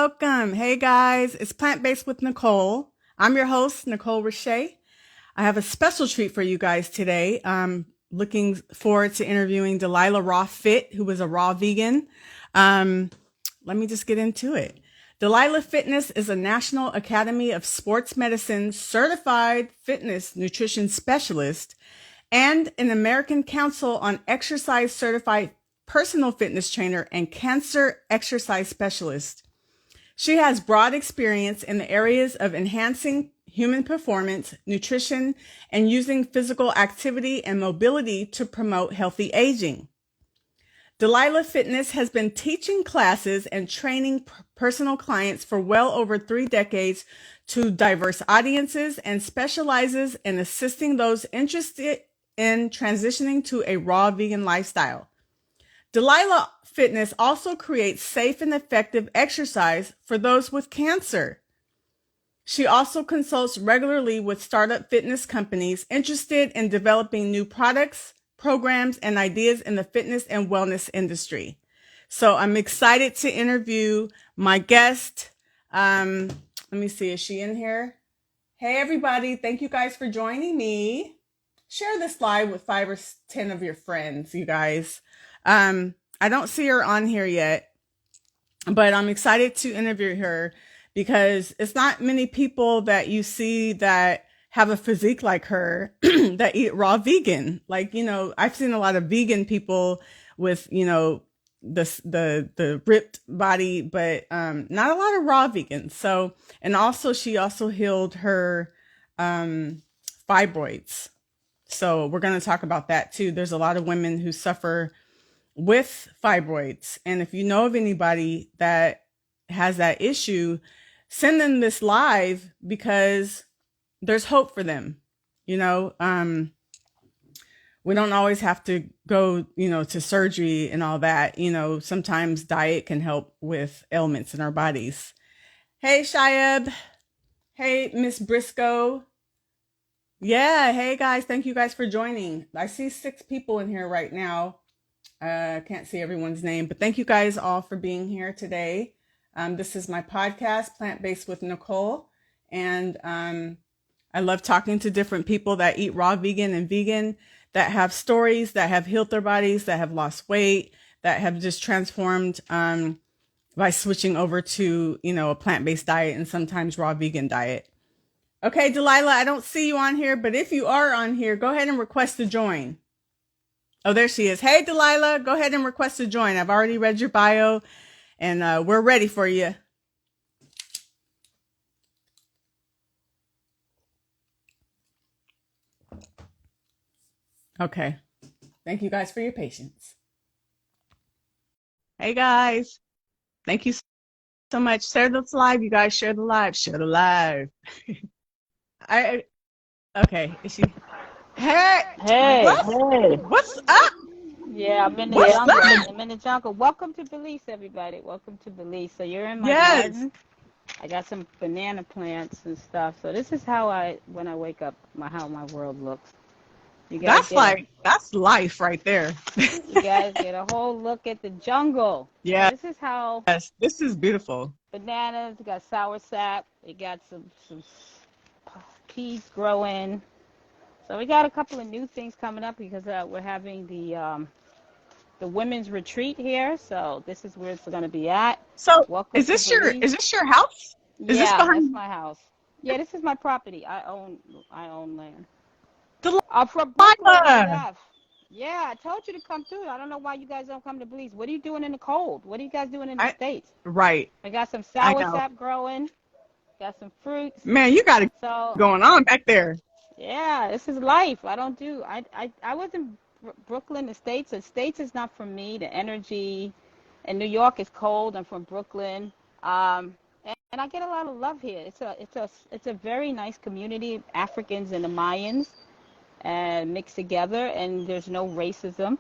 welcome. Hey guys, it's Plant-Based with Nicole. I'm your host, Nicole Richey. I have a special treat for you guys today. I'm looking forward to interviewing Delilah Raw Fit, who is a raw vegan. Let me just get into it. Delilah Fitness is a National Academy of Sports Medicine certified fitness nutrition specialist and an American Council on Exercise certified personal fitness trainer and cancer exercise specialist. She has broad experience in the areas of enhancing human performance, nutrition, and using physical activity and mobility to promote healthy aging. Delilah Fitness has been teaching classes and training personal clients for well over 3 decades to diverse audiences and specializes in assisting those interested in transitioning to a raw vegan lifestyle. Delilah Fitness also creates safe and effective exercise for those with cancer. She also consults regularly with startup fitness companies interested in developing new products, programs, and ideas in the fitness and wellness industry. So I'm excited to interview my guest. Let me see, is she in here? Hey, everybody. Thank you guys for joining me. Share this live with 5 or 10 of your friends, you guys. I don't see her on here yet, but I'm excited to interview her because it's not many people that you see that have a physique like her that eat raw vegan. Like, I've seen a lot of vegan people with, the ripped body, but not a lot of raw vegans. So, and also she also healed her fibroids. So we're going to talk about that too. There's a lot of women who suffer with fibroids. And if you know of anybody that has that issue, send them this live because there's hope for them. We don't always have to go, to surgery and all that. Sometimes diet can help with ailments in our bodies. Hey, Shayab. Hey, Miss Briscoe. Yeah. Hey guys. Thank you guys for joining. I see 6 people in here right now. I can't see everyone's name, but thank you guys all for being here today. This is my podcast, Plant-Based with Nicole. And I love talking to different people that eat raw vegan and vegan, that have stories, that have healed their bodies, that have lost weight, that have just transformed by switching over to, a plant-based diet and sometimes raw vegan diet. Okay, Delilah, I don't see you on here, but if you are on here, go ahead and request to join. Oh, there she is. Hey, Delilah, go ahead and request to join. I've already read your bio and we're ready for you. Okay. Thank you guys for your patience. Hey guys. Thank you so much. Share this live. You guys share the live. Share the live. Okay. Is she? Hey. Hey. What's up? Yeah, I'm in the jungle. I'm in the jungle. Welcome to Belize, everybody. Welcome to Belize. So you're in my garden. I got some banana plants and stuff. So this is how when I wake up, how my world looks. That's life right there. You guys get a whole look at the jungle. Yeah. So this is how. Yes, this is beautiful. Bananas. We got sour sap. We got some peas growing. So we got a couple of new things coming up because we're having the women's retreat here. So this is where it's going to be at. So welcome is this your house? Is this that's my house. Yeah, this is my property. I own land. I'm from Brooklyn. Yeah, I told you to come through. I don't know why you guys don't come to Belize. What are you doing in the cold? What are you guys doing in the States? Right. I got some sour sap growing. Got some fruits. Man, you got it going on back there. Yeah, this is life. I was in Brooklyn, the States. The States is not for me. The energy in New York is cold. I'm from Brooklyn. And I get a lot of love here. It's a very nice community, Africans and the Mayans and mixed together, and there's no racism.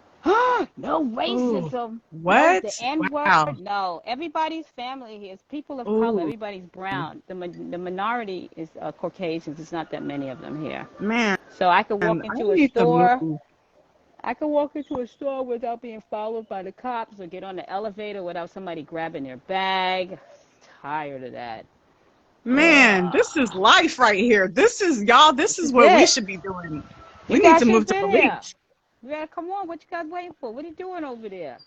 No racism. Ooh, what? No, the N-word. Wow. No, everybody's family here is people of color. Everybody's brown. The minority is Caucasians. It's not that many of them here. Man. So I could walk into a store. I could walk into a store without being followed by the cops or get on the elevator without somebody grabbing their bag. tired of that. Man, this is life right here. This is, y'all, this This is is what we it. should be doing. We You need guys to should have move to been here. Belize. You better come on. What you guys waiting for? What are you doing over there?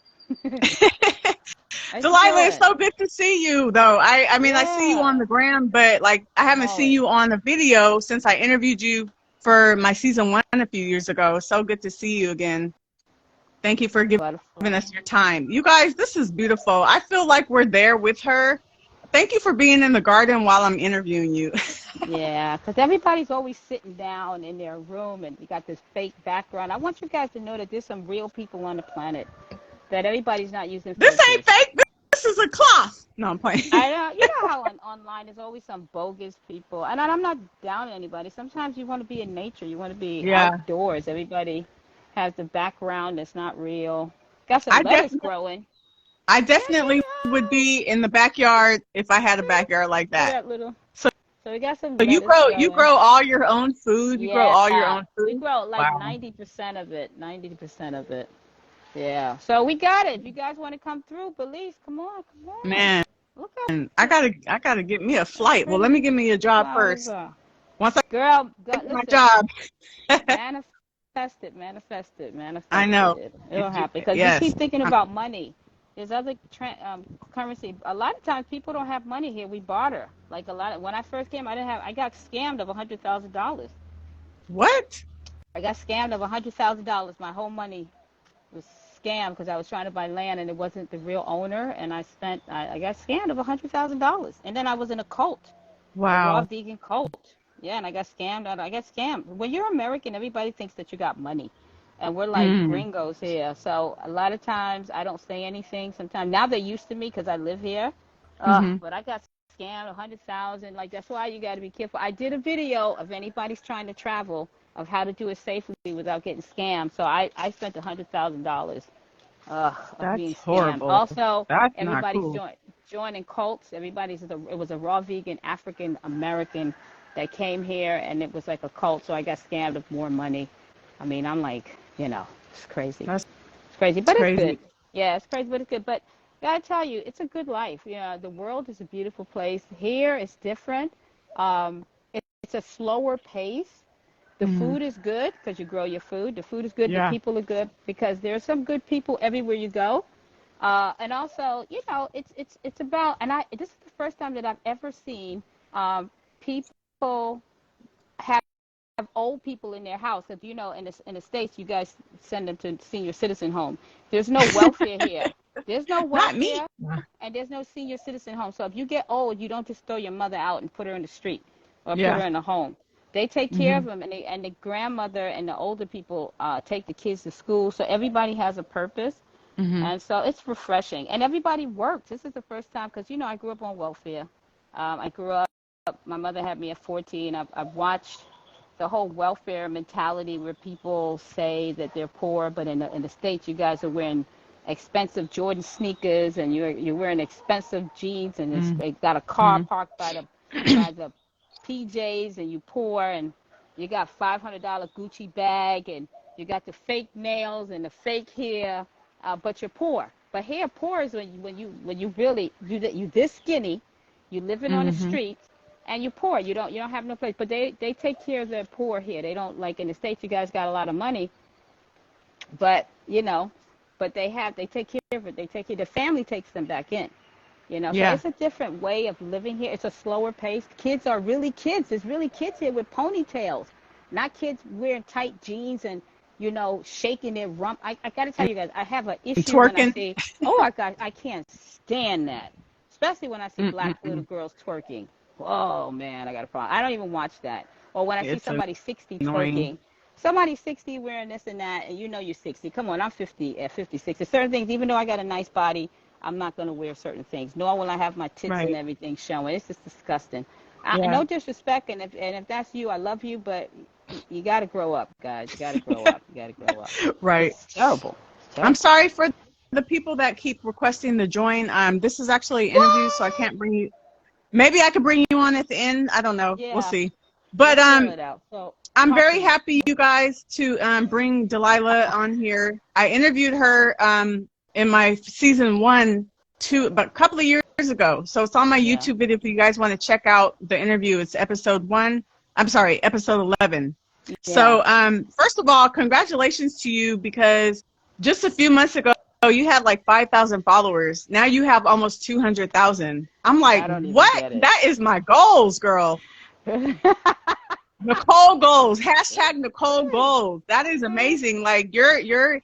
How you Delilah, it's doing? so good to see you, though. I mean, I see you on Yeah, the gram, but like I I haven't know seen it. you on the video since I interviewed you for my season 1 a few years ago. So good to see you again. Thank you for giving Butterfly. us your time. You guys, this is beautiful. I feel like we're there with her. Thank you for being in the garden while I'm interviewing you. Yeah, because everybody's always sitting down in their room and you got this fake background. I want you guys to know that there's some real people on the planet, that everybody's not using This ain't filters. fake. This is a cloth. No, I'm playing. I know, you know how online there's always some bogus people, and I'm not down on anybody. Sometimes you want to be in nature, you want to be Yeah, outdoors. Everybody has the background that's not real. Got some I lettuce definitely, growing. I Check it definitely would out. be in the backyard if I had a Yeah. backyard like See that. that little? So, So we got some so lettuce you growing. grow all your own food. You grow Yeah, all your own we food. grow like Wow, 90% of it. 90% of it. Yeah. So we got it. If you guys want to come through, Belize, come on, come on. man, Look I gotta get me a how flight. Well, pretty let me these get me a job flowers first. are. Once I Girl, get my listen, job, manifest it, manifest it, I manifest know. it. It'll happen. Because you Yes. keep thinking about money. There's other currency. A lot of times people don't have money here. We barter. Like a lot of, when I first came, I got scammed of $100,000. What? I got scammed of $100,000. My whole money was scammed because I was trying to buy land and it wasn't the real owner, and I got scammed of $100,000. And then I was in a cult, a raw Wow. vegan cult. Yeah, and I got scammed. I got scammed. When you're American, everybody thinks that you got money, and we're like Mm. gringos here. So a lot of times I don't say anything. Sometimes now they're used to me because I live here. Mm-hmm. But I got scammed 100,000. Like that's why you got to be careful. I did a video of anybody's trying to travel of how to do it safely without getting scammed. So I spent $100,000 of That's being scammed. horrible. Also, That's not everybody's cool. joining cults. It was a raw vegan African American that came here, and it was like a cult. So I got scammed of more money. I mean, I'm like, it's crazy. That's It's crazy, but it's crazy. good. Yeah, it's crazy, but it's good. But I gotta tell you, it's a good life. Yeah, the world is a beautiful place. Here, it's different. It's a slower pace. The Mm-hmm. food is good because you grow your food. The food is good. The Yeah. people are good because there are some good people everywhere you go. And also, it's about. And this is the first time that I've ever seen people have old people in their house. Because in the States, you guys send them to senior citizen home. There's no welfare here. There's no Not me. welfare, and there's no senior citizen home. So if you get old, you don't just throw your mother out and put her in the street or put Yeah. her in a home. They take care Mm-hmm. of them, and the grandmother and the older people take the kids to school. So everybody has a purpose, Mm-hmm. and so it's refreshing. And everybody works. This is the first time because I grew up on welfare. I grew up. My mother had me at 14. I've watched the whole welfare mentality where people say that they're poor, but in the States, you guys are wearing expensive Jordan sneakers and you're wearing expensive jeans, and they got a car Mm-hmm. parked by the PJs, and you poor, and you got $500 Gucci bag, and you got the fake nails and the fake hair, but you're poor. But here, poor is when you really you this skinny, you living on the Mm-hmm. street, and you're poor. You don't have no place. But they take care of the poor here. They don't, like in the States. You guys got a lot of money, but they take care of it. They take care. The family takes them back in. So Yeah. it's a different way of living here. It's a slower pace. Kids are really kids. There's really kids here with ponytails, not kids wearing tight jeans and shaking their rump. I got to tell And you guys, I have an issue when I twerking. see. Oh my gosh, I can't stand that, especially when I see black little Mm-mm-mm. girls twerking. Oh man, I got a problem. I don't even watch that. Or when I see It's somebody 60 annoying. twerking. Somebody 60 wearing this and that, and you're 60. Come on, I'm 50 at 56. There's certain things, even though I got a nice body, I'm not going to wear certain things. Nor will I have my tits and Right. everything showing. It's just disgusting. Yeah. No disrespect, and if that's you, I love you, but you got to grow up, guys. You got to grow up. You got to grow up. Right. It's terrible. It's I'm terrible. sorry for the people that keep requesting to join. This is actually an interview, so I What? can't bring you. Maybe I could bring you on at the end. I don't know. We'll Yeah, see. But we'll feel it out. So I'm talk to very me. happy, you guys, to bring Delilah on here. I interviewed her in my season 1 about a couple of years ago. So it's on my Yeah. YouTube video if you guys want to check out the interview. It's episode 11. Yeah. So first of all, congratulations to you, because just a few months ago you had like 5,000 followers. Now you have almost 200,000. I'm like, I don't even what? get it. That is my goals, girl. Nicole goals. Hashtag Nicole goals. That is amazing. Like your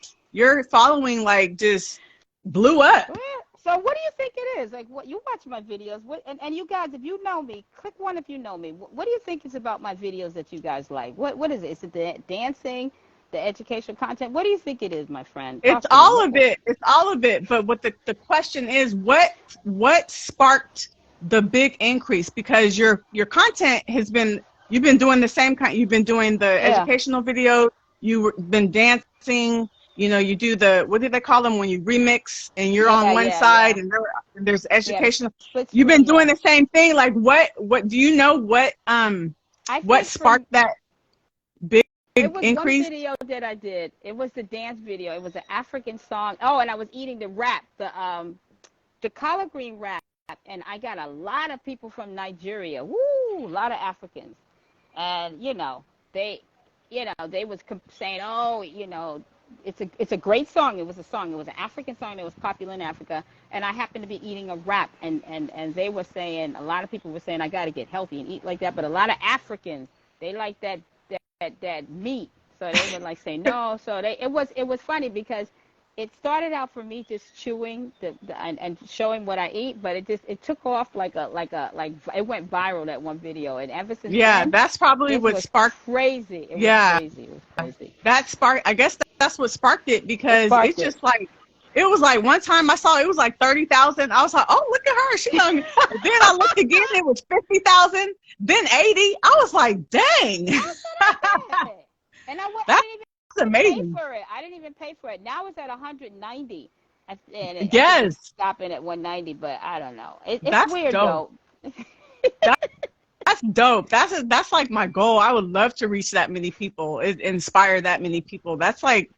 following like just blew up. So what do you think it is? Like, what you watch my videos, and you guys, if you know me, click one if you know me. What do you think is about my videos that you guys like? What is it? Is it the dancing, the educational content? What do you think it is, my friend? It's all of it. It's all of it. But what the question is, what sparked the big increase? Because your content has been, you've been doing the same kind. You've been doing the educational videos. You've been dancing. You know, you do the, what do they call them when you remix and you're on one side and there's educational. You've been doing the same thing. Like what do you know what sparked that big increase? It was one video that I did. It was the dance video. It was an African song. Oh, and I was eating the wrap, the collard green wrap. And I got a lot of people from Nigeria. Woo, a lot of Africans. And, they was saying, oh, it's a great song. It was a song. It was an African song that was popular in Africa. And I happened to be eating a wrap. And they were saying, a lot of people were saying, I got to get healthy and eat like that. But a lot of Africans, they like that meat. So they were like saying no. So it was funny because it started out for me just chewing and showing what I eat, but it took off like it went viral, that one video, and ever since then, that's probably what sparked crazy. It was crazy. That sparked. I guess that's what sparked it, because it's just like, it was like one time I saw it was like 30,000. I was like, oh, look at her, she done. Then I looked again, it was 50,000, then 80. I was like, dang. And I That's didn't even amazing. pay for it. I didn't even pay for it. Now it's at 190. And yes. Stopping at 190, but I don't know. It's weird dope. though. That's dope. That's like my goal. I would love to reach that many people, inspire that many people. That's like,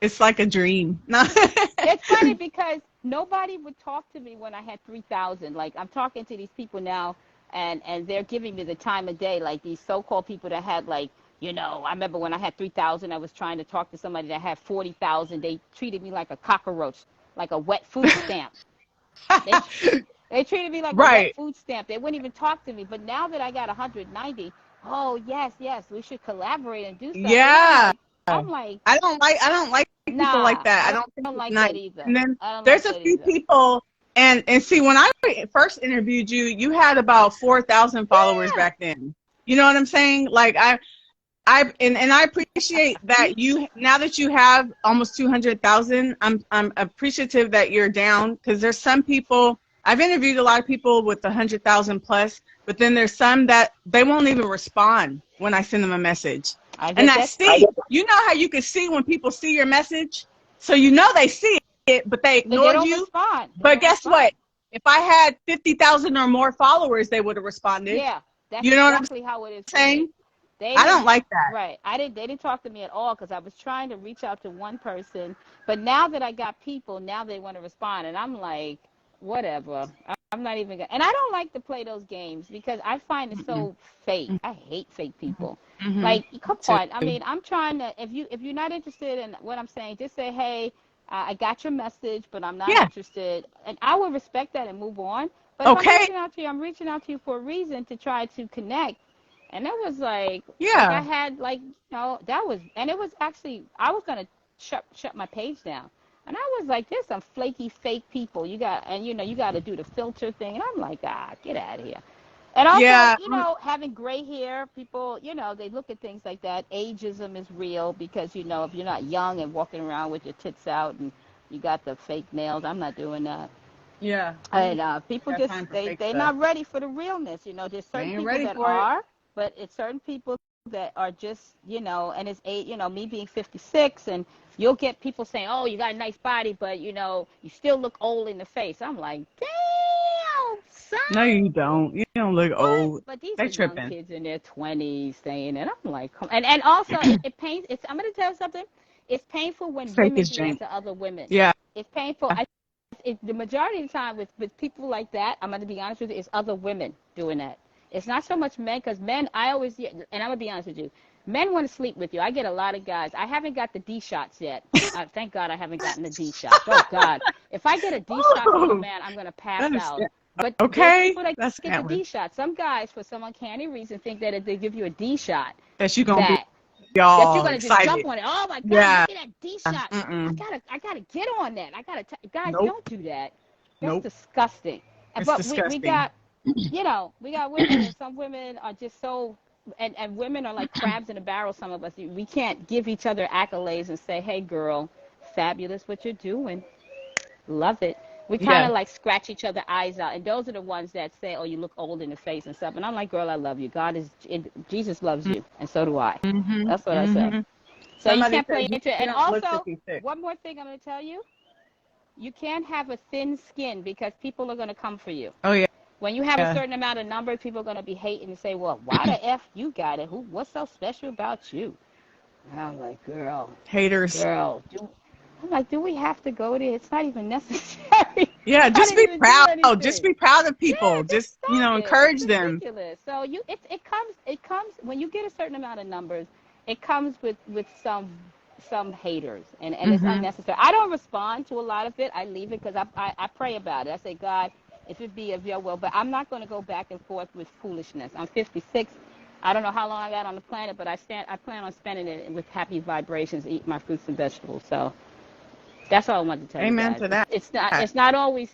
it's like a dream. It's funny because nobody would talk to me when I had 3,000. Like, I'm talking to these people now, and they're giving me the time of day. Like these so-called people that had like, I remember when I had 3,000, I was trying to talk to somebody that had 40,000. They treated me like a cockroach, like a wet food stamp. They treated me like a wet food stamp. They wouldn't even talk to me. But now that I got 190, oh yes, we should collaborate and do something. Yeah. I'm like, I don't like people like that. I don't like nice. that either. And then there's a few people, and see, when I first interviewed you, you had about 4,000 followers back then. You know what I'm saying? Like I appreciate that now that you have almost 200,000, I'm appreciative that you're down, because there's some people, I've interviewed a lot of people with 100,000 plus, but then there's some that they won't even respond when I send them a message. And I see, you know how you can see when people see your message? So they see it, but they ignored you. But guess what? If I had 50,000 or more followers, they would have responded. Yeah, that's exactly how it is saying. I don't like that. Right. They didn't talk to me at all, because I was trying to reach out to one person. But now that I got people, now they want to respond. And I'm like, whatever. I'm not even going to. And I don't like to play those games because I find it so fake. I hate fake people. Like, come on. I mean, I'm trying to, if you're not interested in what I'm saying, just say, hey, I got your message, but I'm not interested. And I will respect that and move on. But if I'm reaching out to you, I'm reaching out to you for a reason, to try to connect. And it was like, I had that was, and it was actually, I was going to shut my page down. And I was like, there's some flaky, fake people. You got to do the filter thing. And I'm like, get out of here. And also, having gray hair, people, they look at things like that. Ageism is real because, if you're not young and walking around with your tits out and you got the fake nails, I'm not doing that. Yeah. And people just, they're not ready for the realness. There's certain people that are, but it's certain people that are just, and it's me being 56, and you'll get people saying, oh, you got a nice body, but, you still look old in the face. I'm like, damn, son. No, you don't. You don't look old. But these are young kids in their 20s saying it. I'm like, come on. And also, it pains. I'm going to tell you something. It's painful when women do it to other women. Yeah. It's painful. I the majority of the time with people like that, I'm going to be honest with you, it's other women doing that. It's not so much men, because men, and I'm going to be honest with you, men want to sleep with you. I get a lot of guys. I haven't got the D shots yet. Thank God I haven't gotten the D shots. Oh, God. If I get a D shot from a man, I'm going to pass out. But there's people that get the D shot. Some guys, for some uncanny reason, think that if they give you a D shot, that you're going to be that you're all gonna just jump on it. Oh my God, look at that D shot. I gotta get on that. Guys, don't do that. That's disgusting. But disgusting. we got, we got women, and some women are just so, and women are like crabs in a barrel. Some of us, we can't give each other accolades and say, hey girl, fabulous what you're doing, love it. We kind of like scratch each other's eyes out, and those are the ones that say, "Oh, you look old in the face and stuff." And I'm like, "Girl, I love you. Jesus loves you, and so do I." That's what I say. So you can't play into it. And also, one more thing I'm going to tell you: you can't have a thin skin, because people are going to come for you. Oh yeah. When you have a certain amount of numbers, people are going to be hating and say, "Well, why the f you got it? What's so special about you?" And I'm like, "Girl, haters. I'm like, do we have to go there? It's not even necessary. Yeah, just be proud. Just be proud of people. Yeah, just encourage them. Ridiculous. So it comes when you get a certain amount of numbers. It comes with some haters, and it's unnecessary. I don't respond to a lot of it. I leave it, because I pray about it. I say, God, if it be of your will, but I'm not going to go back and forth with foolishness. I'm 56. I don't know how long I got on the planet, but I plan on spending it with happy vibrations, eat my fruits and vegetables. So. That's all I wanted to tell you. Amen to that. It's not always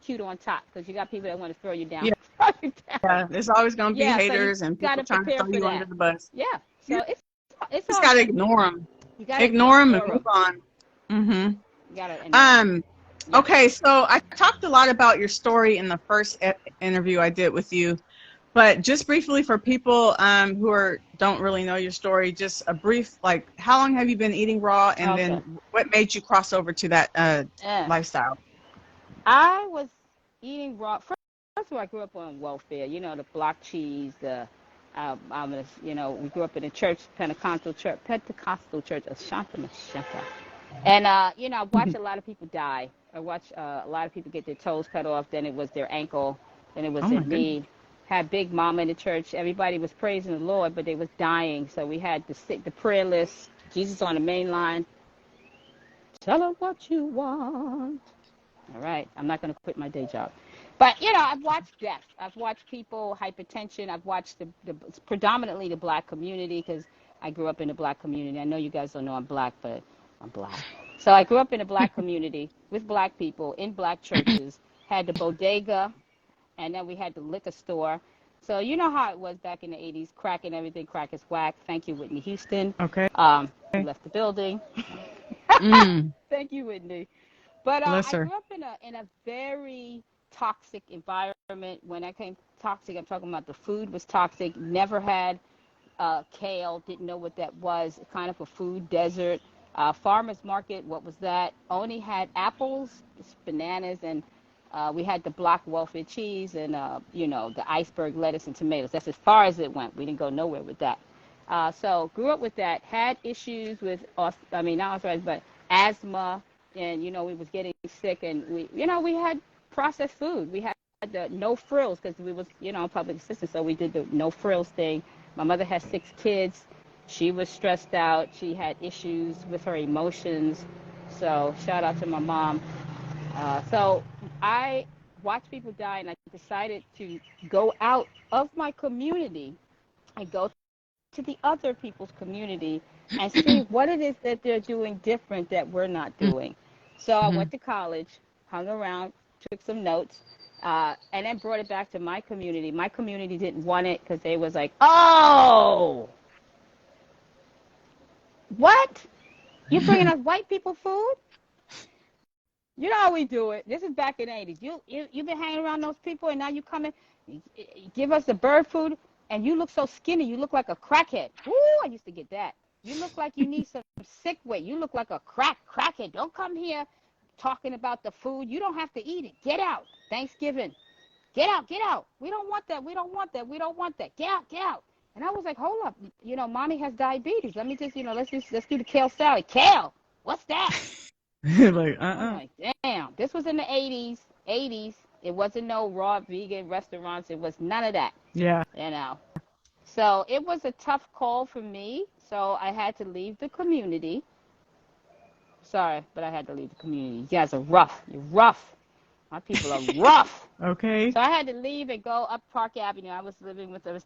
cute on top, because you got people that want to throw you down. Yeah, there's always going to be haters, and people trying to throw you under the bus. Yeah, so it's just got to ignore them. You got to ignore them and move on. You gotta okay, so I talked a lot about your story in the first interview I did with you. But just briefly, for people who don't really know your story, just a brief, like, how long have you been eating raw, and then what made you cross over to that lifestyle? I was eating raw. First of all, I grew up on welfare. The block cheese. We grew up in a Pentecostal church of Shanta. And I watched a lot of people die. I watched a lot of people get their toes cut off. Then it was their ankle. Then it was their knee. Had big mama in the church. Everybody was praising the Lord, but they was dying. So we had the prayer list, Jesus on the main line. Tell her what you want. All right, I'm not going to quit my day job. But, I've watched death. I've watched people, hypertension. I've watched predominantly the black community, because I grew up in the black community. I know you guys don't know I'm black, but I'm black. So I grew up in a black community with black people in black churches, had the bodega, and then we had the liquor store. So you know how it was back in the 80s, crack and everything. Crack is whack. Thank you, Whitney Houston. Okay. You left the building. Thank you, Whitney. But I grew up in a very toxic environment. When I came toxic, I'm talking about the food was toxic. Never had kale. Didn't know what that was. Kind of a food desert. Farmer's market, what was that? Only had apples, bananas, and we had the block welfare cheese and, the iceberg lettuce and tomatoes. That's as far as it went. We didn't go nowhere with that. So grew up with that. Had issues with, not arthritis, but asthma. And, we was getting sick. And, we had processed food. We had the no frills, because we was, public assistance. So we did the no frills thing. My mother had 6 kids. She was stressed out. She had issues with her emotions. So shout out to my mom. So I watched people die, and I decided to go out of my community and go to the other people's community and see what it is that they're doing different that we're not doing. So I went to college, hung around, took some notes, and then brought it back to my community. My community didn't want it, because they was like, oh, what? You bringing us white people food? You know how we do it. This is back in the 80s. You've been hanging around those people, and now you come in, give us the bird food, and you look so skinny. You look like a crackhead. Ooh, I used to get that. You look like you need some sick weight. You look like a crackhead. Don't come here talking about the food. You don't have to eat it. Get out. Thanksgiving. Get out. We don't want that. We don't want that. Get out. And I was like, hold up. Mommy has diabetes. Let me just, let's do the kale salad. Kale. What's that? Like, I'm like, damn. This was in the 80s. 80s. It wasn't no raw vegan restaurants. It was none of that, yeah. you know. So it was a tough call for me. So I had to leave the community. Sorry, but I had to leave the community. You guys are rough. You're rough. My people are rough. Okay. So I had to leave and go up Park Avenue. I was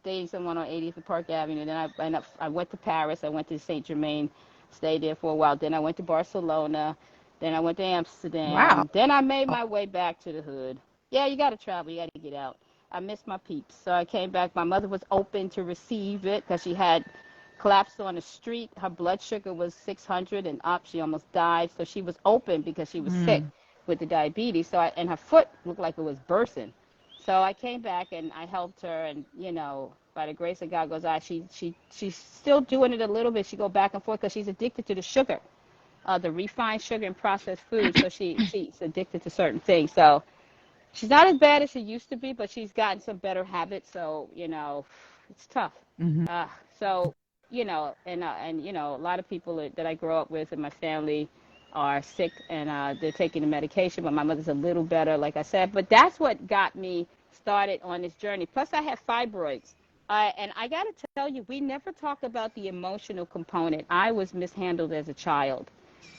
dating someone on 80th and Park Avenue. Then I went to Paris. I went to Saint Germain, stayed there for a while. Then I went to Barcelona. Then I went to Wow. Amsterdam. Then I made my way back to the hood. Yeah, you got to travel. You got to get out. I missed my peeps. So I came back. My mother was open to receive it because she had collapsed on the street. Her blood sugar was 600 and up. She almost died. So she was open because she was sick Mm. with the diabetes. And her foot looked like it was bursting. So I came back and I helped her, and by the grace of God, she's still doing it a little bit. She go back and forth because she's addicted to the sugar, the refined sugar and processed food. So she's addicted to certain things. So she's not as bad as she used to be, but she's gotten some better habits. So it's tough. Hmm. Uh, so a lot of people that I grow up with in my family are sick, and they're taking the medication. But my mother's a little better, like I said. But that's what got me started on this journey. Plus, I have fibroids. And I got to tell you, we never talk about the emotional component. I was mishandled as a child,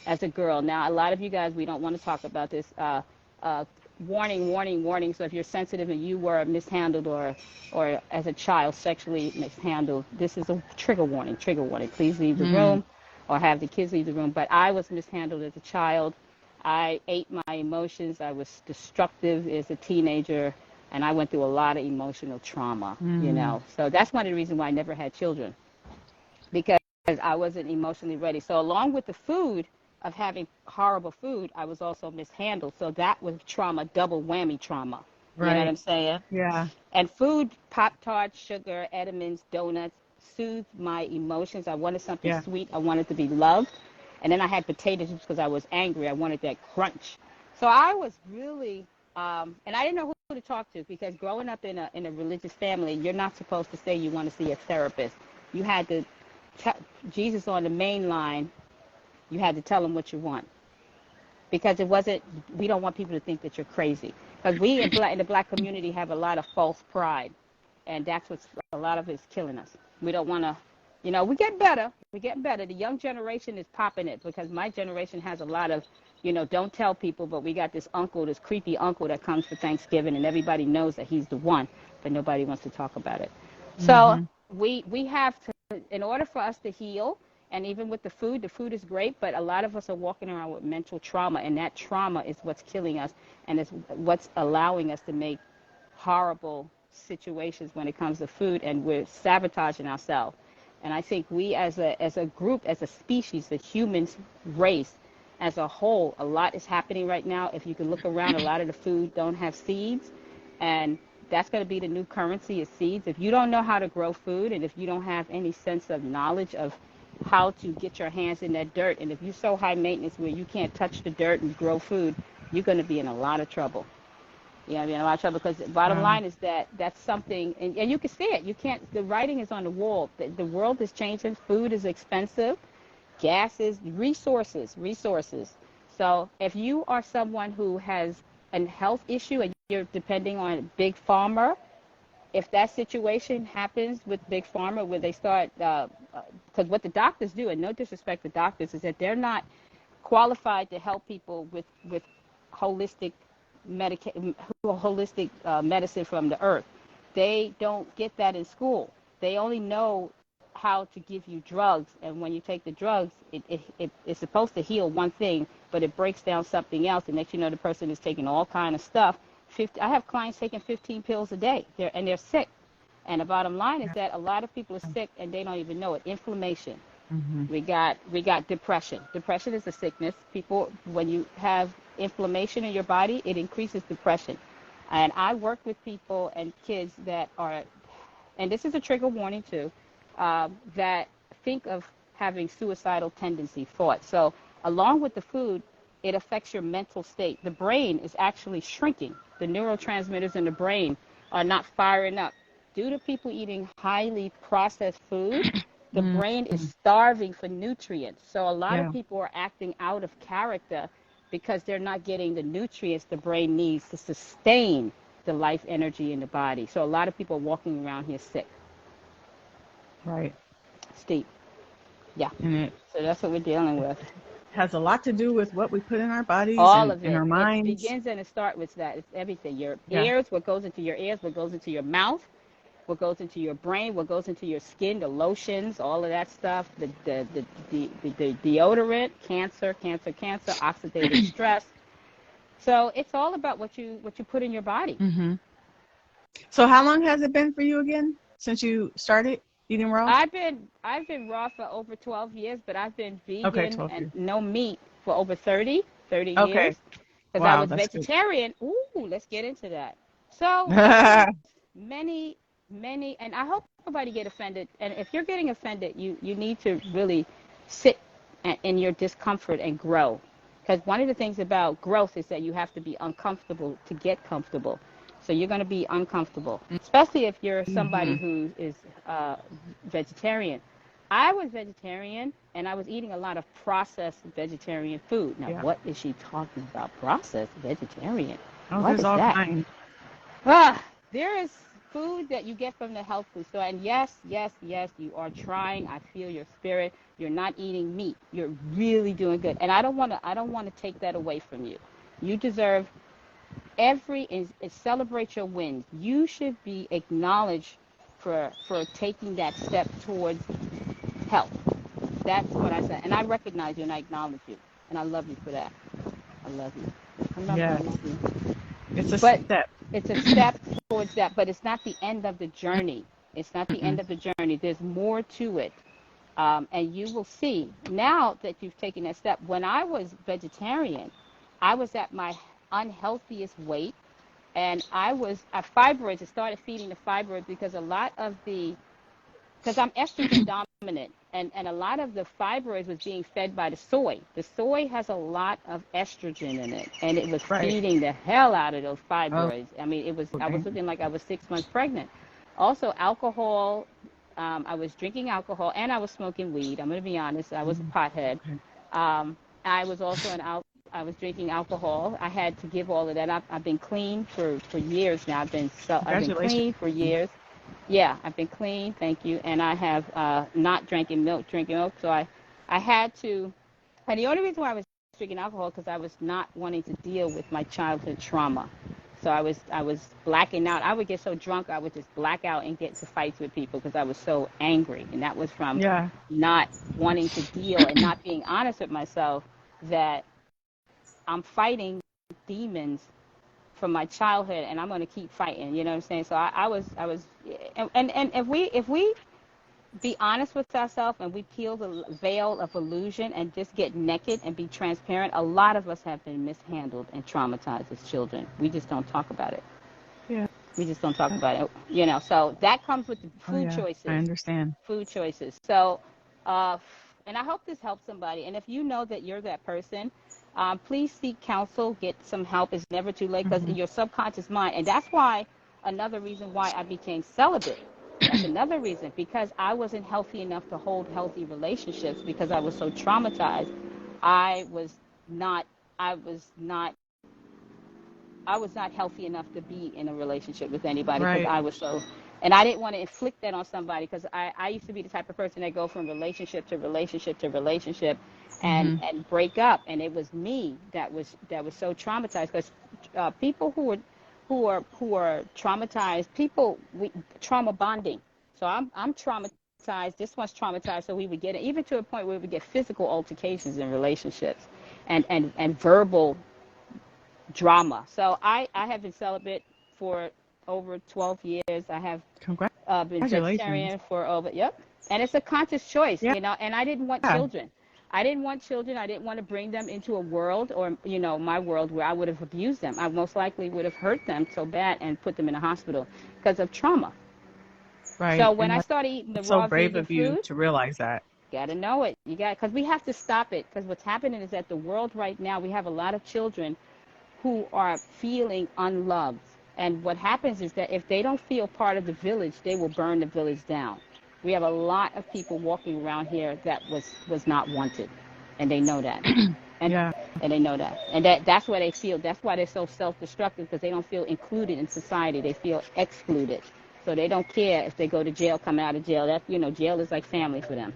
as a girl. Now, a lot of you guys, we don't want to talk about this. Uh, Warning, warning, warning. So if you're sensitive and you were mishandled or as a child sexually mishandled, this is a trigger warning. Trigger warning. Please leave the Mm. room or have the kids leave the room. But I was mishandled as a child. I ate my emotions. I was destructive as a teenager, and I went through a lot of emotional trauma, Mm. So that's one of the reasons why I never had children, because I wasn't emotionally ready. So along with the food of having horrible food, I was also mishandled. So that was trauma, double whammy trauma. You know what Right. I'm saying? Yeah. And food, Pop-Tarts, sugar, Edamons, donuts, soothed my emotions. I wanted something Yeah. sweet. I wanted to be loved. And then I had potato chips because I was angry. I wanted that crunch. So I was really, and I didn't know who to talk to, because growing up in a religious family, you're not supposed to say you want to see a therapist. You had to Jesus on the main line. You had to tell him what you want, because it wasn't. We don't want people to think that you're crazy, because we in the black community have a lot of false pride, and that's what's a lot of it's killing us. We don't want to. We get better. We get better. The young generation is popping it, because my generation has a lot of, don't tell people, but we got this uncle, this creepy uncle that comes for Thanksgiving, and everybody knows that he's the one, but nobody wants to talk about it. So Hmm. we have to, in order for us to heal, and even with the food is great, but a lot of us are walking around with mental trauma, and that trauma is what's killing us, and it's what's allowing us to make horrible situations when it comes to food, and we're sabotaging ourselves. And I think we as a group, as a species, the human race as a whole, a lot is happening right now. If you can look around, a lot of the food don't have seeds, and that's going to be the new currency, is seeds. If you don't know how to grow food, and if you don't have any sense of knowledge of how to get your hands in that dirt, and if you're so high maintenance where you can't touch the dirt and grow food, you're going to be in a lot of trouble. Be in a lot of trouble, because the bottom Wow. line is that that's something, and you can see it. You can't. The writing is on the wall. The world is changing. Food is expensive. Gas is resources. So if you are someone who has a health issue and you're depending on big pharma, if that situation happens with big pharma, where they start, because what the doctors do, and no disrespect to doctors, is that they're not qualified to help people with holistic holistic medicine from the earth. They don't get that in school. They only know how to give you drugs, and when you take the drugs, it's supposed to heal one thing, but it breaks down something else, and next you know the person is taking all kind of stuff. I have clients taking 15 pills a day, they're sick. And the bottom line is Yeah. that a lot of people are sick and they don't even know it. Inflammation. Hmm. We got depression. Depression is a sickness. People, when you have inflammation in your body, it increases depression. And I work with people and kids that are, and this is a trigger warning too, that think of having suicidal tendency thoughts. So along with the food, it affects your mental state. The brain is actually shrinking. The neurotransmitters in the brain are not firing up. Due to people eating highly processed food, the Mm. brain is starving for nutrients. So a lot of Yeah. people are acting out of character because they're not getting the nutrients the brain needs to sustain the life energy in the body. So a lot of people are walking around here sick. Right. Steep. Yeah. And it So that's what we're dealing with. has a lot to do with what we put in our bodies All and of in it. our It minds. begins and it starts with that. It's everything. Your Yeah. ears, what goes into your ears, what goes into your mouth, what goes into your brain, what goes into your skin, the lotions, all of that stuff, the deodorant, cancer, oxidative stress. So it's all about what you put in your body. Mm-hmm. So how long has it been for you again since you started eating raw? I've been raw for over 12 years, but I've been vegan 12 and years. no meat for over 30 Okay. years. Because Wow, I was that's good. vegetarian. Ooh, let's get into that. So many, and I hope nobody get offended. And if you're getting offended, you need to really sit in your discomfort and grow. Because one of the things about growth is that you have to be uncomfortable to get comfortable. So you're going to be uncomfortable, especially if you're somebody who is vegetarian. I was vegetarian, and I was eating a lot of processed vegetarian food. Now, what is she talking about? Processed vegetarian? Oh, What there's is all that? kinds. There is food that you get from the health food store, and yes, you are trying. I feel your spirit. You're not eating meat. You're really doing good, and I don't want to take that away from you. You deserve celebrate your wins. You should be acknowledged for taking that step towards health. That's what I said, and I recognize you and I acknowledge you, and I love you for that. I love you. I love you. It's a step. It's a step towards that, but it's not the end of the journey. It's not the end of the journey. There's more to it. And you will see now that you've taken that step. When I was vegetarian, I was at my unhealthiest weight, and I was at fibroids. I started feeding the fibroids because I'm estrogen dominant, and a lot of the fibroids was being fed by the soy. The soy has a lot of estrogen in it, and it was feeding the hell out of those fibroids. I mean, I was looking like I was 6 months pregnant. Also, alcohol. I was drinking alcohol, and I was smoking weed. I'm going to be honest. I was a pothead. I was also I was drinking alcohol. I had to give all of that up. I've been clean for years now. I've been clean for years. Yeah, I've been clean, thank you, and I have not drinking milk. So I had to, and the only reason why I was drinking alcohol because I was not wanting to deal with my childhood trauma. So I was blacking out. I would get so drunk I would just black out and get into fights with people because I was so angry, and that was from not wanting to deal and not being honest with myself that I'm fighting demons from my childhood, and I'm going to keep fighting. You know what I'm saying? So I was, and if we be honest with ourselves and we peel the veil of illusion and just get naked and be transparent, a lot of us have been mishandled and traumatized as children. We just don't talk about it. Yeah. We just don't talk about it. You know, so that comes with the food choices. I understand. Food choices. So, and I hope this helps somebody. And if you know that you're that person, please seek counsel, get some help. It's never too late because your subconscious mind, and that's why another reason why I became celibate. That's another reason, because I wasn't healthy enough to hold healthy relationships because I was so traumatized. I was not healthy enough to be in a relationship with anybody because I was so, and I didn't want to inflict that on somebody because I used to be the type of person that go from relationship to relationship to relationship and break up, and it was me that was so traumatized because people who are traumatized, trauma bonding. So I'm traumatized. This one's traumatized, so we would get it even to a point where we would get physical altercations in relationships and verbal drama. So I have been celibate for over 12 years. I have been vegetarian for over, and it's a conscious choice, you know, and I didn't want children. I didn't want children. I didn't want to bring them into a world or, you know, my world where I would have abused them. I most likely would have hurt them so bad and put them in a hospital because of trauma. Right. So when I started eating the raw vegan of you food, to realize that. Got to know it. Because we have to stop it. Because what's happening is that the world right now, we have a lot of children who are feeling unloved. And what happens is that if they don't feel part of the village, they will burn the village down. We have a lot of people walking around here that was not wanted, and they know that. and Yeah. and they know that, and that's why they feel. That's why they're so self-destructive, because they don't feel included in society. They feel excluded, so they don't care if they go to jail, come out of jail. That, jail is like family for them.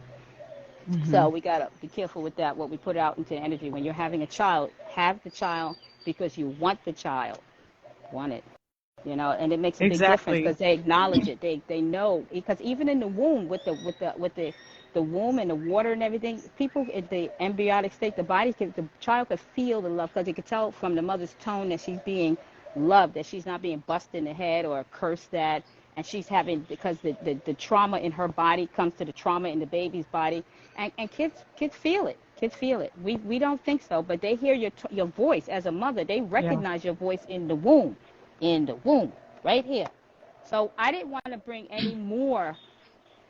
Hmm. So we gotta be careful with that. What we put out into energy. When you're having a child, have the child because you want the child, want it. And it makes a big difference Exactly. because they acknowledge it. They know, because even in the womb, with the womb and the water and everything, people in the embryonic state, the child could feel the love, because it could tell from the mother's tone that she's being loved, that she's not being busted in the head or cursed at, and she's having, because the trauma in her body comes to the trauma in the baby's body, and kids feel it. Kids feel it. We don't think so, but they hear your voice as a mother. They Yeah. recognize your voice in the womb, right here. So I didn't want to bring any more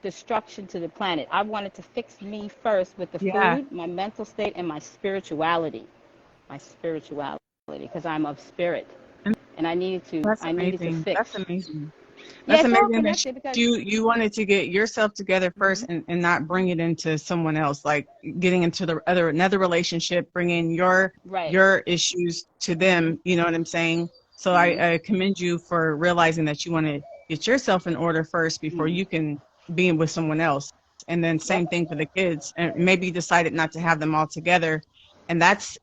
destruction to the planet. I wanted to fix me first with the Yeah. food, my mental state, and my spirituality, because I'm of spirit, And and that's I needed to amazing. That's fix. amazing. Yeah, That's it's all amazing that connected because. you wanted to get yourself together first, Mhm. and not bring it into someone else, like getting into another relationship, bringing your Right. your issues to Mhm. them. You know what I'm saying? So Mhm. I commend you for realizing that you want to get yourself in order first before Mhm. you can be with someone else. And then Yep. same thing for the kids. And maybe you decided not to have them all together, and that's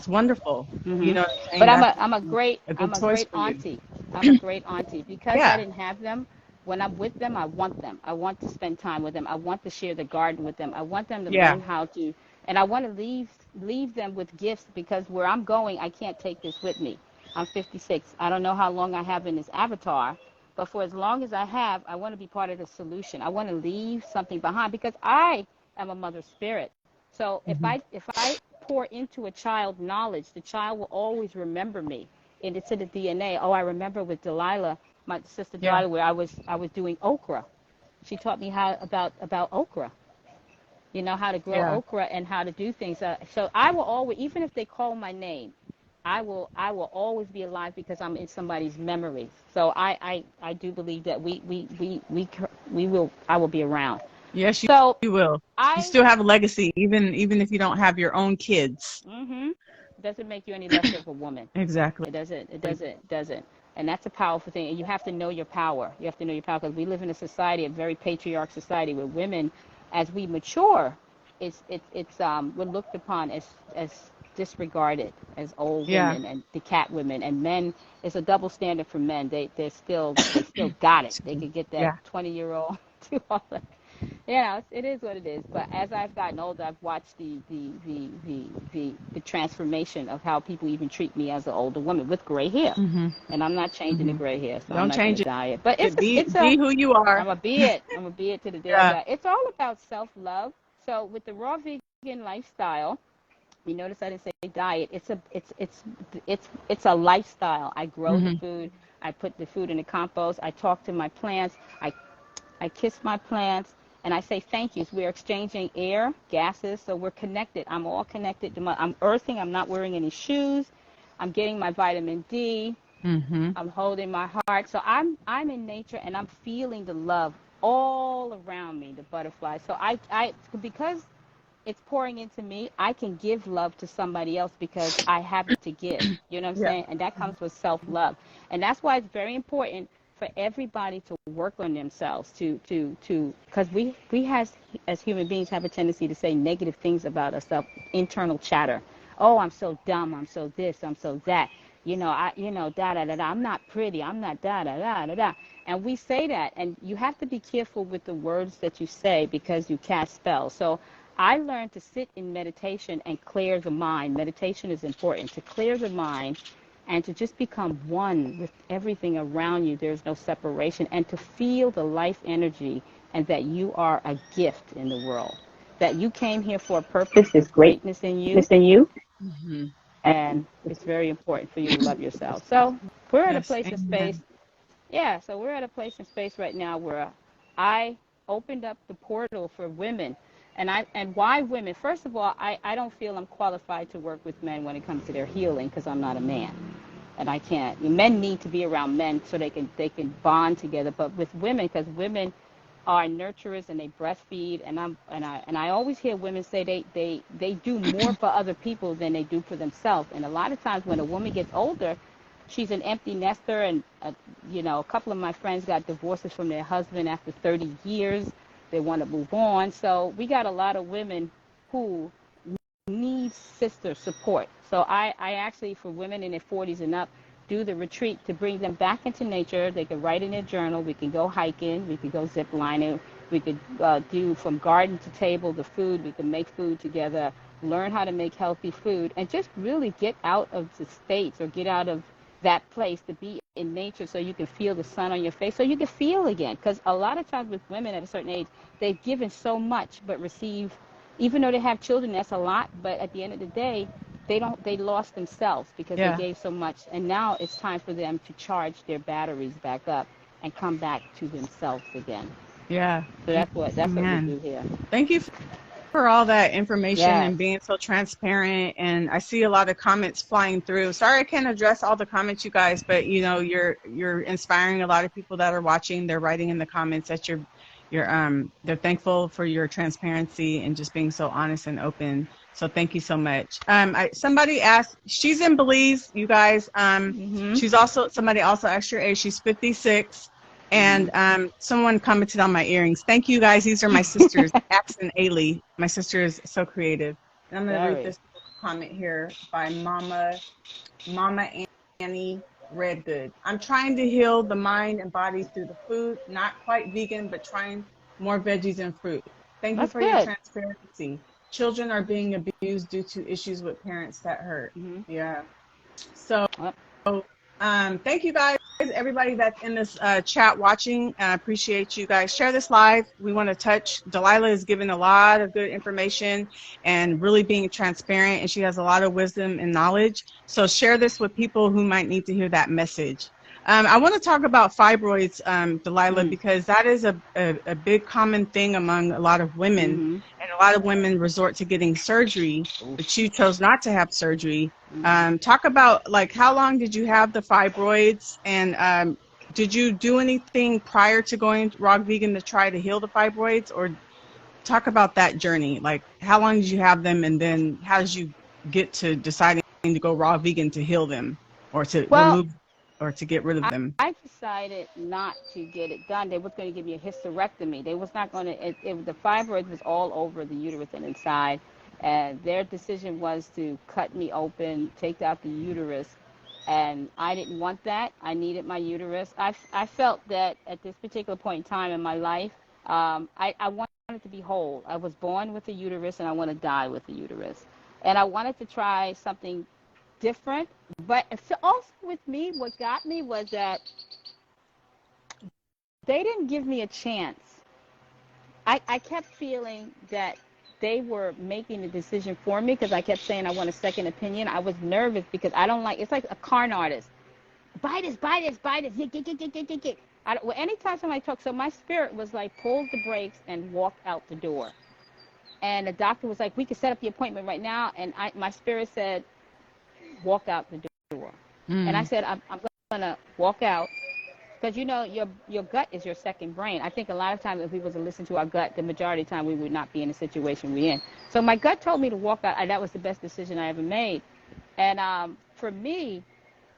wonderful. You Hmm. know what I'm saying? But I'm That's a I'm a great a I'm good a choice great for you. auntie. I'm a great auntie because I Yeah. didn't have them. When I'm with them, I want them. I want to spend time with them. I want to share the garden with them. I want them to Yeah. learn how to, and I want to leave them with gifts, because where I'm going, I can't take this with me. I'm 56. I don't know how long I have in this avatar, but for as long as I have, I want to be part of the solution. I want to leave something behind, because I am a mother spirit. So if Hmm. I pour into a child knowledge, the child will always remember me, and it's in the DNA. Oh, I remember with Delilah, my sister Yeah. Delilah, where I was doing okra. She taught me how about okra. How to grow Yeah. okra and how to do things. So I will always, even if they call my name, I will always be alive because I'm in somebody's memory. So I do believe that we will I will be around. Yes, So you will. You I still have a legacy, even if you don't have your own kids. mhm doesn't make you any less of a woman. Exactly. It doesn't. It doesn't. It doesn't. And that's a powerful thing. And you have to know your power. You have to know your power, because we live in a society, a very patriarch society, where women, as we mature, we're looked upon as disregarded as old Yeah. women and the cat women, and men. It's a double standard for men. They still got it. They could get that Yeah. 20-year-old to all that. Yeah, it is what it is. But as I've gotten older, I've watched the transformation of how people even treat me as an older woman with gray hair, Hmm. and I'm not changing the Hmm. gray hair, so I'm Don't not going change to dye it. But it. Be who you are. I'm a be it. I'm a be it to the day I Yeah. die. It's all about self love. So with the raw vegan lifestyle, you notice I didn't say diet. It's a lifestyle. I grow the Hmm. food. I put the food in the compost. I talk to my plants. I kiss my plants, and I say thank yous. We're exchanging air, gases, so we're connected. I'm all connected to I'm earthing. I'm not wearing any shoes. I'm getting my vitamin D. Hmm. I'm holding my heart. So I'm in nature, and I'm feeling the love all around me, the butterflies. So I because it's pouring into me, I can give love to somebody else because I have it to give. You know what I'm Yeah. saying? And that comes with self-love. And that's why it's very important for everybody to work on themselves, to because we has as human beings have a tendency to say negative things about ourselves, internal chatter. Oh, I'm so dumb, I'm so this, I'm so that. Da da da da. I'm not pretty. I'm not da da da da da. And we say that, and you have to be careful with the words that you say, because you cast spells. So I learned to sit in meditation and clear the mind. Meditation is important to clear the mind and to just become one with everything around you. There's no separation, and to feel the life energy, and that you are a gift in the world. That you came here for a purpose. There's greatness in you, Hmm. and it's very important for you to love yourself. So we're at a Yes. place of space. Amen. Yeah, so we're at a place in space right now where I opened up the portal for women. And why women? First of all, I don't feel I'm qualified to work with men when it comes to their healing, because I'm not a man. And I can't. Men need to be around men so they can bond together. But with women, because women are nurturers and they breastfeed, and I always hear women say they do more for other people than they do for themselves. And a lot of times when a woman gets older, she's an empty nester, and you know, a couple of my friends got divorces from their husband after 30 years. They want to move on. So we got a lot of women who need sister support. So I actually, for women in their 40s and up, do the retreat to bring them back into nature. They can write in their journal. We can go hiking. We can go zip lining. We could do from garden to table the food. We can make food together, learn how to make healthy food, and just really get out of the States or get out of that place to be in nature so you can feel the sun on your face, so you can feel again. Because a lot of times with women at a certain age, they've given so much but receive, even though they have children, that's a lot, but at the end of the day, they lost themselves because they gave so much, and now it's time for them to charge their batteries back up and come back to themselves again. Yeah. So that's what we do here. Thank you for all that information Yes. and being so transparent. And I see a lot of comments flying through. Sorry I can't address all the comments, you guys, but you know, you're inspiring a lot of people that are watching. They're writing in the comments that they're thankful for your transparency and just being so honest and open. So thank you so much. Somebody asked, she's in Belize, you guys. Somebody also asked your age. She's 56. And someone commented on my earrings. Thank you guys. These are my sisters, Ax and Ailey. My sister is so creative. And I'm going to read this comment here by Mama Annie Redgood. I'm trying to heal the mind and body through the food. Not quite vegan, but trying more veggies and fruit. Thank you for your transparency. Children are being abused due to issues with parents that hurt. Yeah. So thank you guys, everybody that's in this chat watching. I appreciate you guys. Share this live. We want to touch. Delilah is giving a lot of good information and really being transparent, and she has a lot of wisdom and knowledge. So share this with people who might need to hear that message. I want to talk about fibroids, Delilah, because that is a big common thing among a lot of women, and a lot of women resort to getting surgery, but you chose not to have surgery. Talk about, like, how long did you have the fibroids, and did you do anything prior to going raw vegan to try to heal the fibroids? Or talk about that journey. Like, how long did you have them, and then how did you get to deciding to go raw vegan to heal them, or to remove or to get rid of them? I decided not to get it done. They was going to give me a hysterectomy. They was not going to, the fibroid was all over the uterus and inside, and their decision was to cut me open, take out the uterus, and I didn't want that. I needed my uterus. I felt that at this particular point in time in my life, I wanted to be whole. I was born with a uterus, and I want to die with a uterus. And I wanted to try something different, but also with me, what got me was that they didn't give me a chance. I kept feeling that they were making the decision for me because I kept saying I want a second opinion. I was nervous because I don't like, it's like a con artist. Buy this, buy this, buy this. Get. Anytime somebody talks, so my spirit was like, pull the brakes and walk out the door. And the doctor was like, we can set up the appointment right now. And my spirit said, walk out the door. And I said, I'm going to walk out, because you know your gut is your second brain. I think a lot of times if we was to listen to our gut, the majority of the time we would not be in the situation we're in. So my gut told me to walk out, and that was the best decision I ever made. And for me,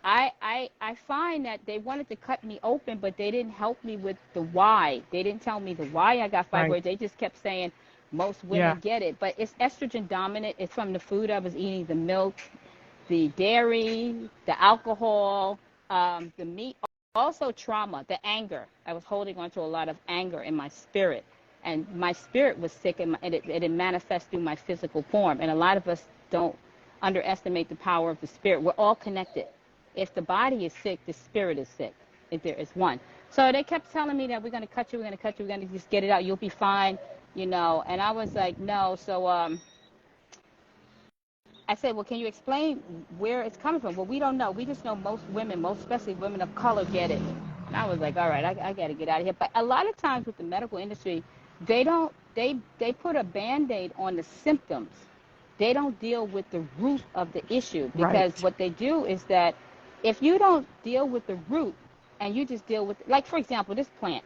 I find that they wanted to cut me open, but they didn't help me with the why. They didn't tell me the why I got fibroids. Right. They just kept saying most women get it, but it's estrogen dominant. It's from the food I was eating, the milk, the dairy, the alcohol, the meat, also trauma, the anger. I was holding on to a lot of anger in my spirit, and my spirit was sick, and it manifests through my physical form. And a lot of us don't underestimate the power of the spirit. We're all connected. If the body is sick, the spirit is sick. If there is one. So they kept telling me that we're going to cut you, we're going to cut you, we're going to just get it out, you'll be fine, you know. And I was like, no. So I said, well, can you explain where it's coming from? Well, we don't know. We just know most women, most especially women of color, get it. And I was like, all right, I got to get out of here. But a lot of times with the medical industry, they put a Band-Aid on the symptoms. They don't deal with the root of the issue, because what they do is that if you don't deal with the root and you just deal with, like, for example, this plant,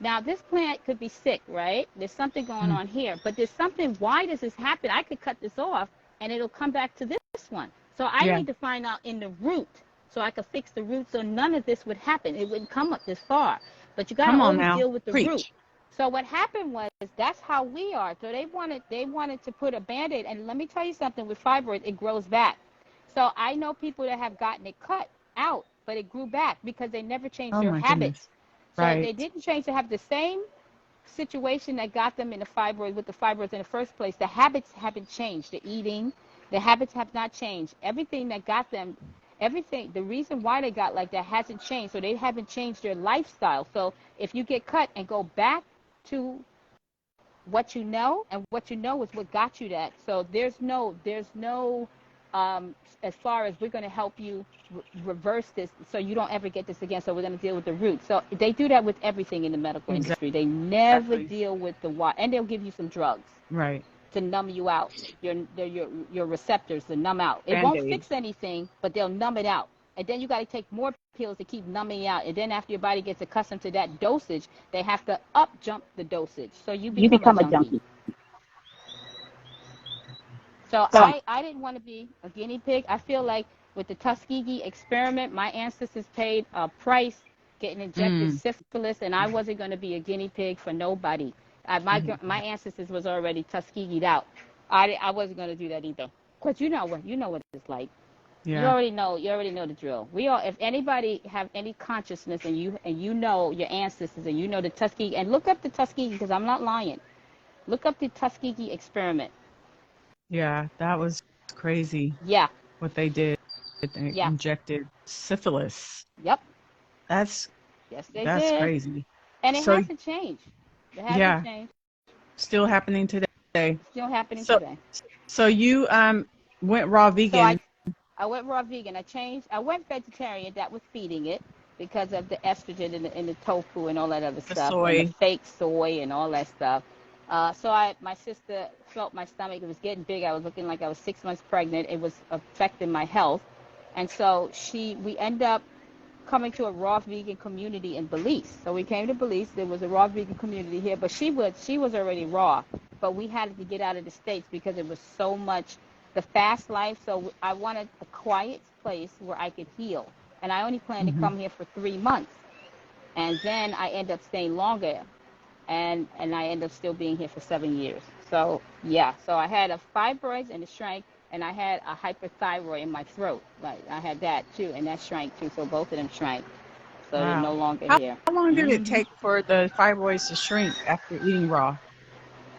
Now, this plant could be sick, right? There's something going on here, but there's something, why does this happen? I could cut this off and it'll come back to this one. So I Yeah. need to find out in the root so I could fix the root so none of this would happen. It wouldn't come up this far. But you got to Come on always now. deal with the root. Preach. So what happened was, that's how we are. So they wanted to put a Band-Aid. And let me tell you something, with fibroids, it grows back. So I know people that have gotten it cut out, but it grew back because they never changed Oh their my habits. goodness. So Right. they didn't change to have the same situation that got them in the fibroids with the fibroids in the first place. The habits haven't changed. The eating, the habits have not changed. Everything that got them, everything, the reason why they got like that hasn't changed. So they haven't changed their lifestyle. So if you get cut and go back to what you know, and what you know is what got you that. So there's no as far as we're going to help you reverse this so you don't ever get this again. So we're going to deal with the root. So they do that with everything in the medical industry. They never deal with the why, and they'll give you some drugs. Right. To numb you out, your receptors to numb out. It Band-Aid. won't fix anything, but they'll numb it out. And then you got to take more pills to keep numbing out. And then after your body gets accustomed to that dosage, they have to jump the dosage. So you become a junkie. So I didn't want to be a guinea pig. I feel like with the Tuskegee experiment, my ancestors paid a price getting injected syphilis, and I wasn't going to be a guinea pig for nobody. My ancestors was already Tuskegee'd out. I wasn't going to do that either. Because you know what it's like. Yeah. You already know the drill. We all, if anybody have any consciousness and you know your ancestors and you know the Tuskegee, and look up the Tuskegee, because I'm not lying. Look up the Tuskegee experiment. Yeah, that was crazy. Yeah. What they did. They injected syphilis. Yep. That's crazy. And it hasn't changed. It hasn't changed. Still happening today. Still happening today. So you went raw vegan. So I went raw vegan. I went vegetarian. That was feeding it because of the estrogen in the tofu and all that other stuff. Soy. And the fake soy and all that stuff. So my sister felt my stomach. It was getting big. I was looking like I was 6 months pregnant. It was affecting my health. And so we ended up coming to a raw vegan community in Belize. So we came to Belize. There was a raw vegan community here, but she was already raw. But we had to get out of the States because it was so much the fast life. So I wanted a quiet place where I could heal. And I only planned to come here for 3 months. And then I ended up staying longer. And I ended up still being here for 7 years. So, yeah. So I had a fibroids and it shrank. And I had a hyperthyroid in my throat. Like I had that too, and that shrank too. So both of them shrank. So they're no longer here. How long did it take for the fibroids to shrink after eating raw?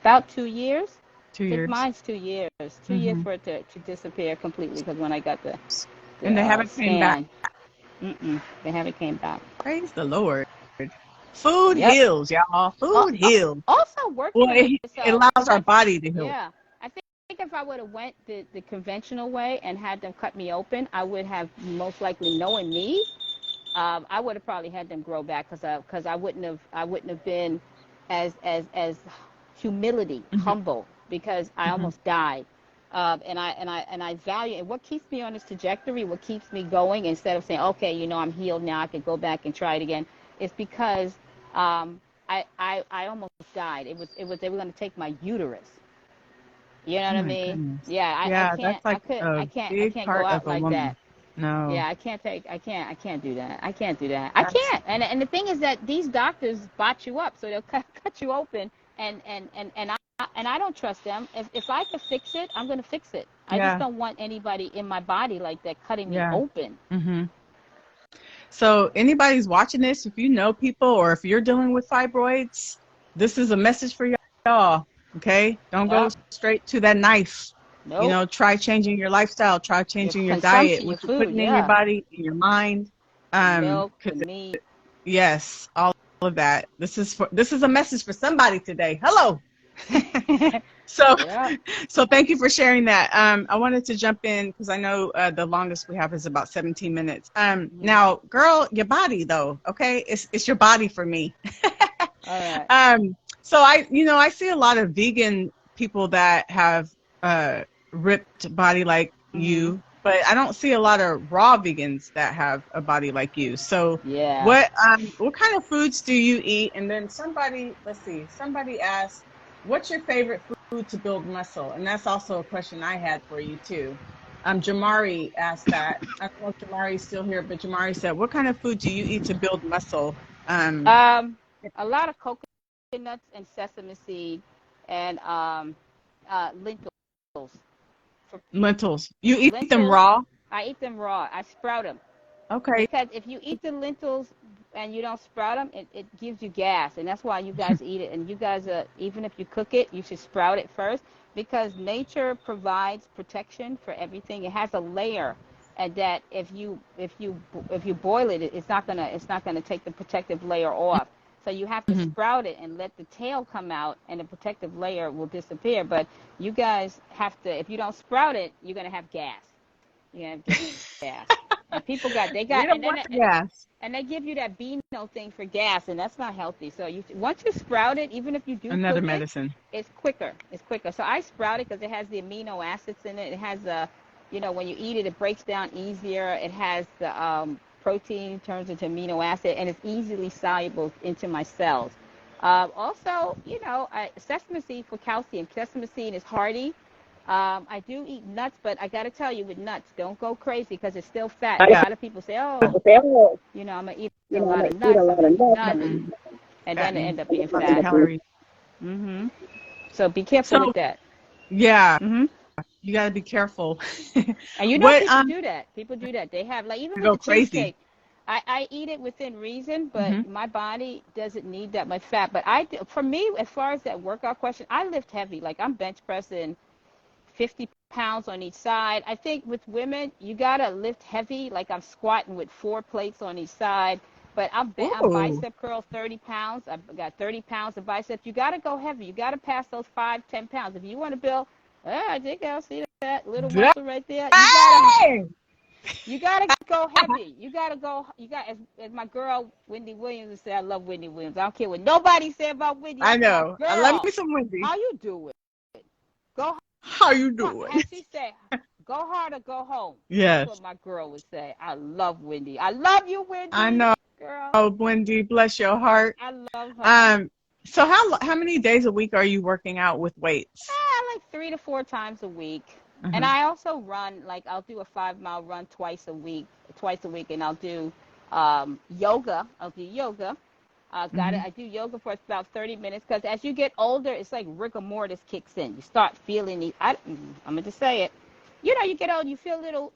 About 2 years. 2 years. Mine's 2 years. 2 years for it to disappear completely because when I got the and they haven't came back. They haven't came back. Praise the Lord. Food heals, y'all. Food heals. Also working. Well, it allows our body to heal. Yeah. I think if I would have went the conventional way and had them cut me open, I would have most likely, knowing me, I would have probably had them grow back because I wouldn't have been as humble because I almost died. And I value, and what keeps me on this trajectory, what keeps me going instead of saying, okay, I'm healed now, I can go back and try it again, is because I almost died. It was they were going to take my uterus. You know what I mean? Goodness. Yeah, I can't go out like that. No. Yeah, I can't do that. I can't. And the thing is that these doctors botch you up, so they'll cut you open, and I don't trust them. If I can fix it, I'm gonna fix it. I just don't want anybody in my body like that cutting me open. So anybody's watching this, if you know people or if you're dealing with fibroids, this is a message for y'all. Okay, don't go straight to that knife. Nope. Try changing your lifestyle. Try changing your diet, what you're putting in your body, in your mind. Milk, meat. Yes, all of that. This is a message for somebody today. Hello. So thank you for sharing that. I wanted to jump in because I know the longest we have is about 17 minutes. Now, girl, your body though. Okay, it's your body for me. All right. So I see a lot of vegan people that have ripped body like you, but I don't see a lot of raw vegans that have a body like you. So Yeah. what kind of foods do you eat? And then somebody asked, what's your favorite food to build muscle? And that's also a question I had for you too. Jamari asked that. I don't know if Jamari's still here, but Jamari said, what kind of food do you eat to build muscle? Um, a lot of coconuts and sesame seed and lentils. For Lentils. You eat them lentils, raw? I eat them raw. I sprout them. Okay. Because if you eat the lentils and you don't sprout them, it gives you gas, and that's why you guys eat it. And you guys, even if you cook it, you should sprout it first, because nature provides protection for everything. It has a layer, and that if you boil it, it's not gonna take the protective layer off. So you have to Mhm. sprout it and let the tail come out, and the protective layer will disappear. But you guys have to, if you don't sprout it, you're gonna have gas. You're gonna have gas. And people We don't and then want the gas. and they give you that beano thing for gas, and that's not healthy. So once you sprout it, even if you do Another cook it, medicine. it's quicker. It's quicker. So I sprout it because it has the amino acids in it. It has when you eat it, it breaks down easier. It has the protein turns into amino acid, and it's easily soluble into my cells. Also, sesame seed for calcium. Sesame seed is hearty. I do eat nuts, but I got to tell you, with nuts, don't go crazy because it's still fat. And a Yeah. lot of people say, oh, I'm going to eat a lot of nuts. I'm going to eat nuts. Mm-mm. And then it Fattening. end up being Lots of fat. calories. hmm So be careful So with that. yeah, hmm you got to be careful. And What people do that. People do that. They have, like, even with go the crazy. cheesecake, I eat it within reason, but Hmm. my body doesn't need that much fat. But for me, as far as that workout question, I lift heavy. Like, I'm bench pressing 50 pounds on each side. I think with women, you got to lift heavy. Like, I'm squatting with 4 plates on each side. But I'm Ooh. bicep curl 30 pounds. I've got 30 pounds of biceps. You got to go heavy. You got to pass those 5, 10 pounds. If you want to build, I think I'll see that little muscle right there. Dang! You gotta go heavy. You gotta go. As my girl Wendy Williams would say, I love Wendy Williams. I don't care what nobody say about Wendy. I That's my know. I love me girl. some Wendy. How you do it? Go How you hard. doing? As she said, go hard or go home. That's Yes, what my girl would say. I love Wendy. I love you, I Wendy. know, Girl, Wendy. Bless your heart. I love her. Um, so how many days a week are you working out with weights? Like 3 to 4 times a week. And Uh-huh. I also run, like, I'll do a 5 mile run twice a week, and I'll do yoga. I'll do yoga. Got it. Hmm. I do yoga for about 30 minutes because as you get older, it's like rigor mortis kicks in. You start feeling I'm going to just say it. You get old, you feel a little,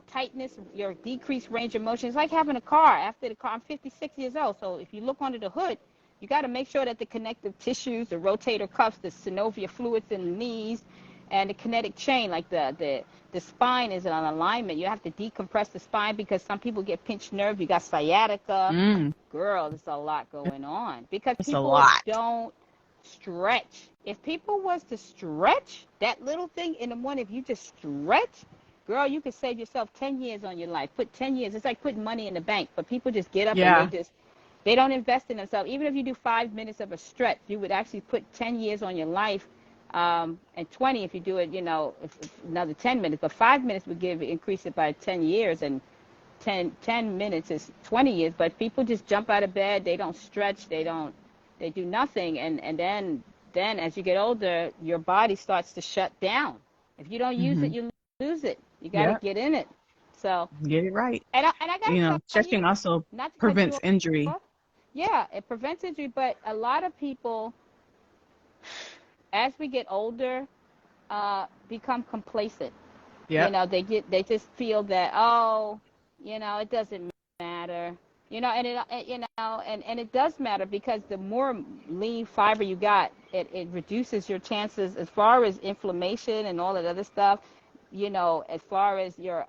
tightness, your decreased range of motion. It's like having a car. After the car, I'm 56 years old. So if you look under the hood, you got to make sure that the connective tissues, the rotator cuffs, the synovial fluids in the knees, and the kinetic chain, like the spine is in alignment. You have to decompress the spine because some people get pinched nerve. You got sciatica. Mm, Girl, there's a lot going on because it's a people lot. don't stretch. If people was to stretch that little thing in the morning, if you just stretch, girl, you could save yourself 10 years on your life. Put 10 years. It's like putting money in the bank. But people just get up and Yeah. they don't invest in themselves. Even if you do 5 minutes of a stretch, you would actually put 10 years on your life. And 20 if you do it, if another 10 minutes. But 5 minutes would increase it by 10 years. And 10 minutes is 20 years. But people just jump out of bed. They don't stretch. They do nothing. And then as you get older, your body starts to shut down. If you don't use it, Hmm. you lose it. You got to Yeah. get in it. So, Get it right. and I got to tell you, Stretching also not to cut you prevents injury. off. Yeah, it prevents injury, but a lot of people, as we get older, become complacent. Yep. They just feel that, oh, it doesn't matter. And and it does matter because the more lean fiber you got, it reduces your chances as far as inflammation and all that other stuff. As far as your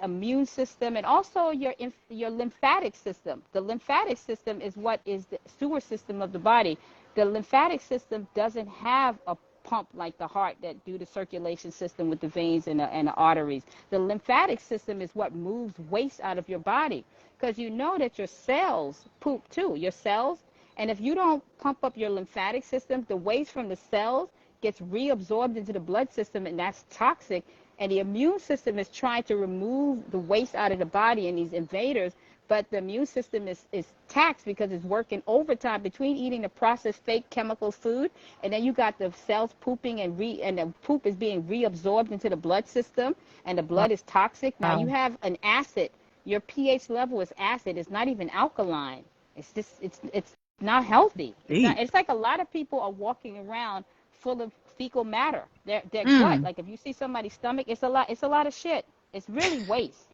immune system and also your lymphatic system. The lymphatic system is what is the sewer system of the body. The lymphatic system doesn't have a pump like the heart that do the circulation system with the veins and the arteries. The lymphatic system is what moves waste out of your body because you know that your cells poop too. Your cells, and if you don't pump up your lymphatic system, the waste from the cells gets reabsorbed into the blood system, and that's toxic, And the immune system is trying to remove the waste out of the body and these invaders, but the immune system is taxed because it's working overtime between eating the processed fake chemical food, and then you got the cells pooping and the poop is being reabsorbed into the blood system, and the blood is toxic. Now you have an acid. Your pH level is acid. It's not even alkaline. It's just it's not healthy. It's like a lot of people are walking around full of fecal matter. Their gut. Like if you see somebody's stomach, it's a lot of shit. It's really waste.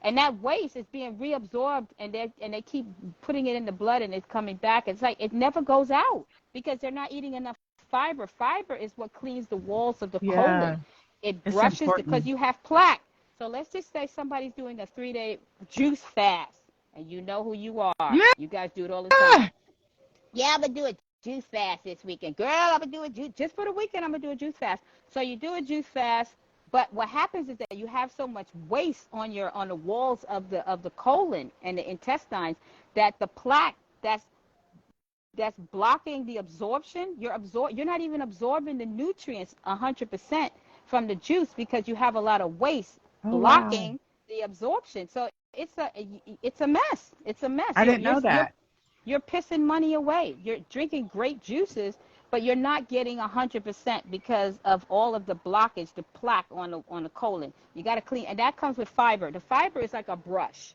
And that waste is being reabsorbed, and they keep putting it in the blood, and it's coming back. It's like it never goes out because they're not eating enough fiber. Fiber is what cleans the walls of the colon. It brushes because you have plaque. So let's just say somebody's doing a 3-day juice fast, and you know who you are. Yeah. You guys do it all the time. Yeah, I'm going to do a juice fast this weekend. Girl, I'm going to do a juice. Just for the weekend, I'm going to do a juice fast. So you do a juice fast, but what happens is that you have so much waste on the walls of the colon and the intestines that the plaque that's blocking the absorption, you're not even absorbing the nutrients 100% from the juice because you have a lot of waste blocking the absorption. So it's a mess. It's a mess. I didn't know that. You're pissing money away. You're drinking great juices, but you're not getting 100% because of all of the blockage, the plaque on the colon. You got to clean, and that comes with fiber. The fiber is like a brush.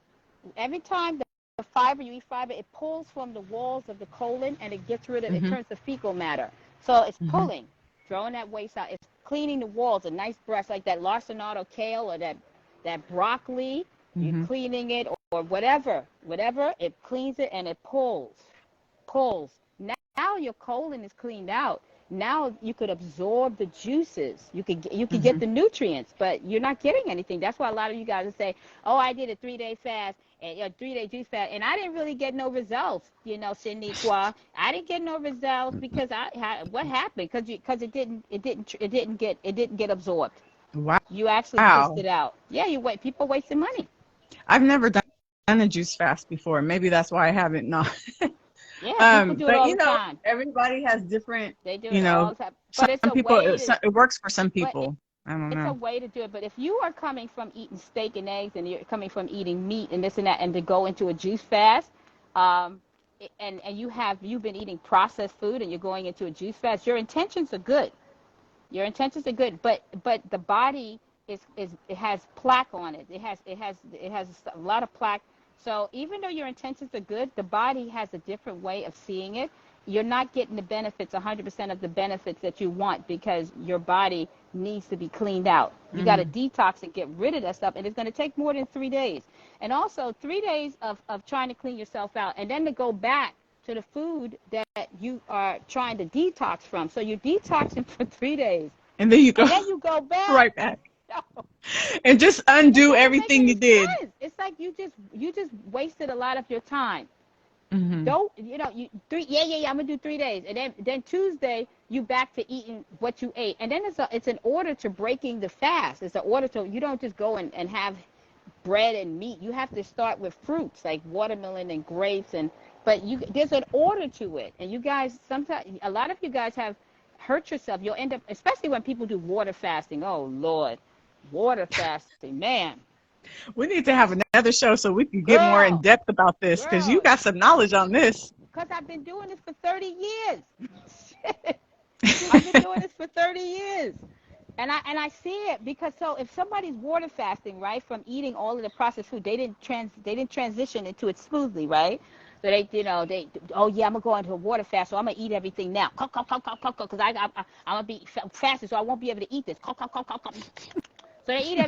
Every time the fiber, you eat fiber, it pulls from the walls of the colon, and it gets rid of, it turns to fecal matter. So it's pulling, throwing that waste out. It's cleaning the walls, a nice brush like that Larsonato kale or that broccoli. You're cleaning it or whatever, it cleans it and it pulls. Now your colon is cleaned out. Now you could absorb the juices. You could get the nutrients, but you're not getting anything. That's why a lot of you guys will say, "Oh, I did a 3-day fast and a 3-day juice fast, and I didn't really get no results." You know, Shaniqua, I didn't get no results because what happened? Because it didn't get absorbed. Wow. You actually pissed it out. Yeah, people wasting money. I've never done a juice fast before. Maybe that's why I haven't. No. Yeah, people do it all the time. Everybody has different. They do it all the time. But some people, it works for some people. I don't know. It's a way to do it. But if you are coming from eating steak and eggs, and you're coming from eating meat and this and that, and to go into a juice fast, and you've been eating processed food, and you're going into a juice fast, your intentions are good. But the body it has plaque on it. It has a lot of plaque. So even though your intentions are good, the body has a different way of seeing it. You're not getting the benefits, 100% of the benefits that you want, because your body needs to be cleaned out. You got to detox and get rid of that stuff, and it's going to take more than 3 days. And also 3 days of trying to clean yourself out, and then to go back to the food that you are trying to detox from. So you're detoxing for 3 days. And then you go back. Right back. No. And just undo everything you did. Sense. It's like you just wasted a lot of your time. Mm-hmm. Don't I'm gonna do 3 days, and then Tuesday you back to eating what you ate, and then it's an order to breaking the fast. It's an order to, you don't just go and have bread and meat. You have to start with fruits like watermelon and grapes, but there's an order to it, and you guys sometimes, a lot of you guys have hurt yourself. You'll end up, especially when people do water fasting. Oh Lord, water fasting, man. We need to have another show so we can get more in depth about this, because you got some knowledge on this. Because I've been doing this for 30 years. I've been doing this for 30 years. And I see it, because so if somebody's water fasting, right, from eating all of the processed food, they didn't transition into it smoothly, right? So I'm gonna go into a water fast, so I'm gonna eat everything now, because I'm gonna be fasting, so I won't be able to eat this. So they eat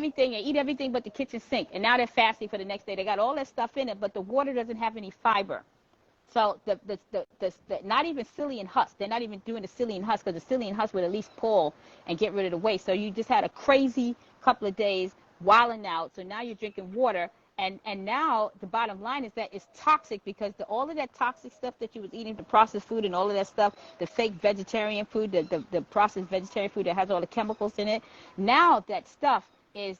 everything but the kitchen sink, and now they're fasting for the next day. They got all that stuff in it, but the water doesn't have any fiber. So the not even psyllium husk. They're not even doing the psyllium husk, because the psyllium husk would at least pull and get rid of the waste. So you just had a crazy couple of days wilding out. So now you're drinking water, and now the bottom line is that it's toxic, because all of that toxic stuff that you was eating, the processed food and all of that stuff, the fake vegetarian food, the processed vegetarian food that has all the chemicals in it, now that stuff is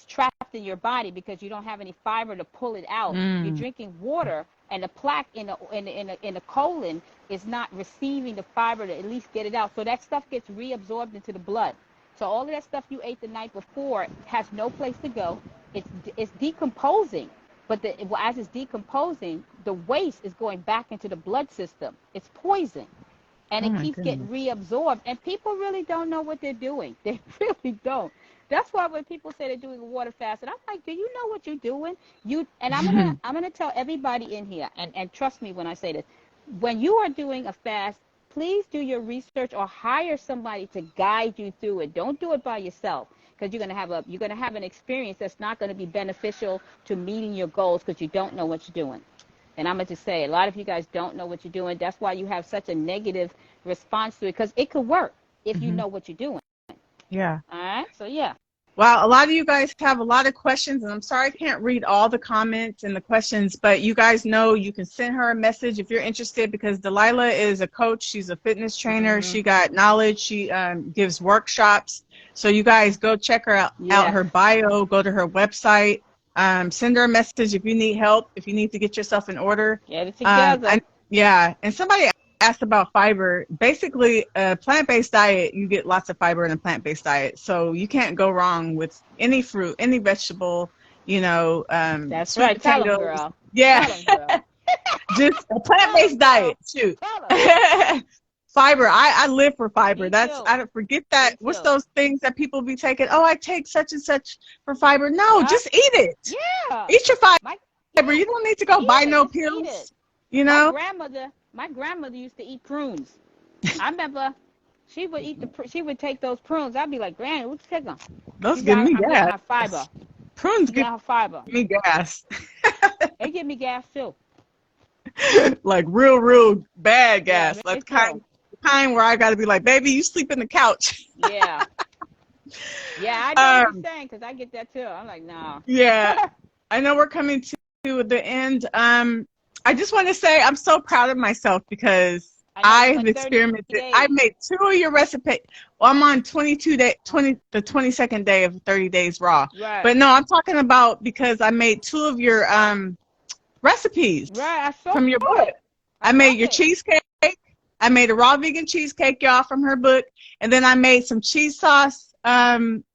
trapped in your body because you don't have any fiber to pull it out. You're drinking water, and the plaque in the colon is not receiving the fiber to at least get it out. So that stuff gets reabsorbed into the blood. So all of that stuff you ate the night before has no place to go. It's decomposing. But as it's decomposing, the waste is going back into the blood system. It's poison. And Oh it my keeps getting goodness. reabsorbed. And people really don't know what they're doing. They really don't. That's why when people say they're doing a water fast, and I'm like, do you know what you're doing? I'm gonna tell everybody in here, and trust me when I say this, when you are doing a fast, please do your research or hire somebody to guide you through it. Don't do it by yourself, because you're gonna have an experience that's not gonna be beneficial to meeting your goals, because you don't know what you're doing. And I'm going to just say, a lot of you guys don't know what you're doing. That's why you have such a negative response to it, because it could work if you know what you're doing. Yeah. All right? So, yeah. Well, a lot of you guys have a lot of questions, and I'm sorry I can't read all the comments and the questions, but you guys know you can send her a message if you're interested, because Delilah is a coach. She's a fitness trainer. She got knowledge. She gives workshops. So you guys go check her out her bio, go to her website. Send her a message if you need help, if you need to get yourself in order. Get it together. And somebody asked about fiber. Basically, a plant-based diet, you get lots of fiber in a plant-based diet. So you can't go wrong with any fruit, any vegetable, That's sweet right. Tell potatoes. them, girl. Yeah. Tell them, girl. Just a plant-based diet. Shoot. Tell them. Fiber. I live for fiber. Me That's too. I don't forget that. Me What's too. those things that people be taking? Oh, I take such and such for fiber. No, just eat it. Yeah. Eat your fiber. You don't need to go buy no pills. My grandmother used to eat prunes. I remember she would take those prunes. I'd be like, Granny, let's take them. Those give me I'm getting gas. her fiber. Prunes give her fiber. me gas. They give me gas too. Like real bad gas. Yeah, That's kind where I got to be like, baby, you sleep in the couch. Yeah. Yeah, I know what you're saying, because I get that too. I'm like, no. Yeah. I know we're coming to the end. I just want to say I'm so proud of myself, because I've experimented. I made 2 of your recipes. Well, I'm on the 22nd day of 30 days raw. Right. But no, I'm talking about because I made 2 of your recipes from your book. I made your cheesecake. I made a raw vegan cheesecake, y'all, from her book. And then I made some cheese sauce cashew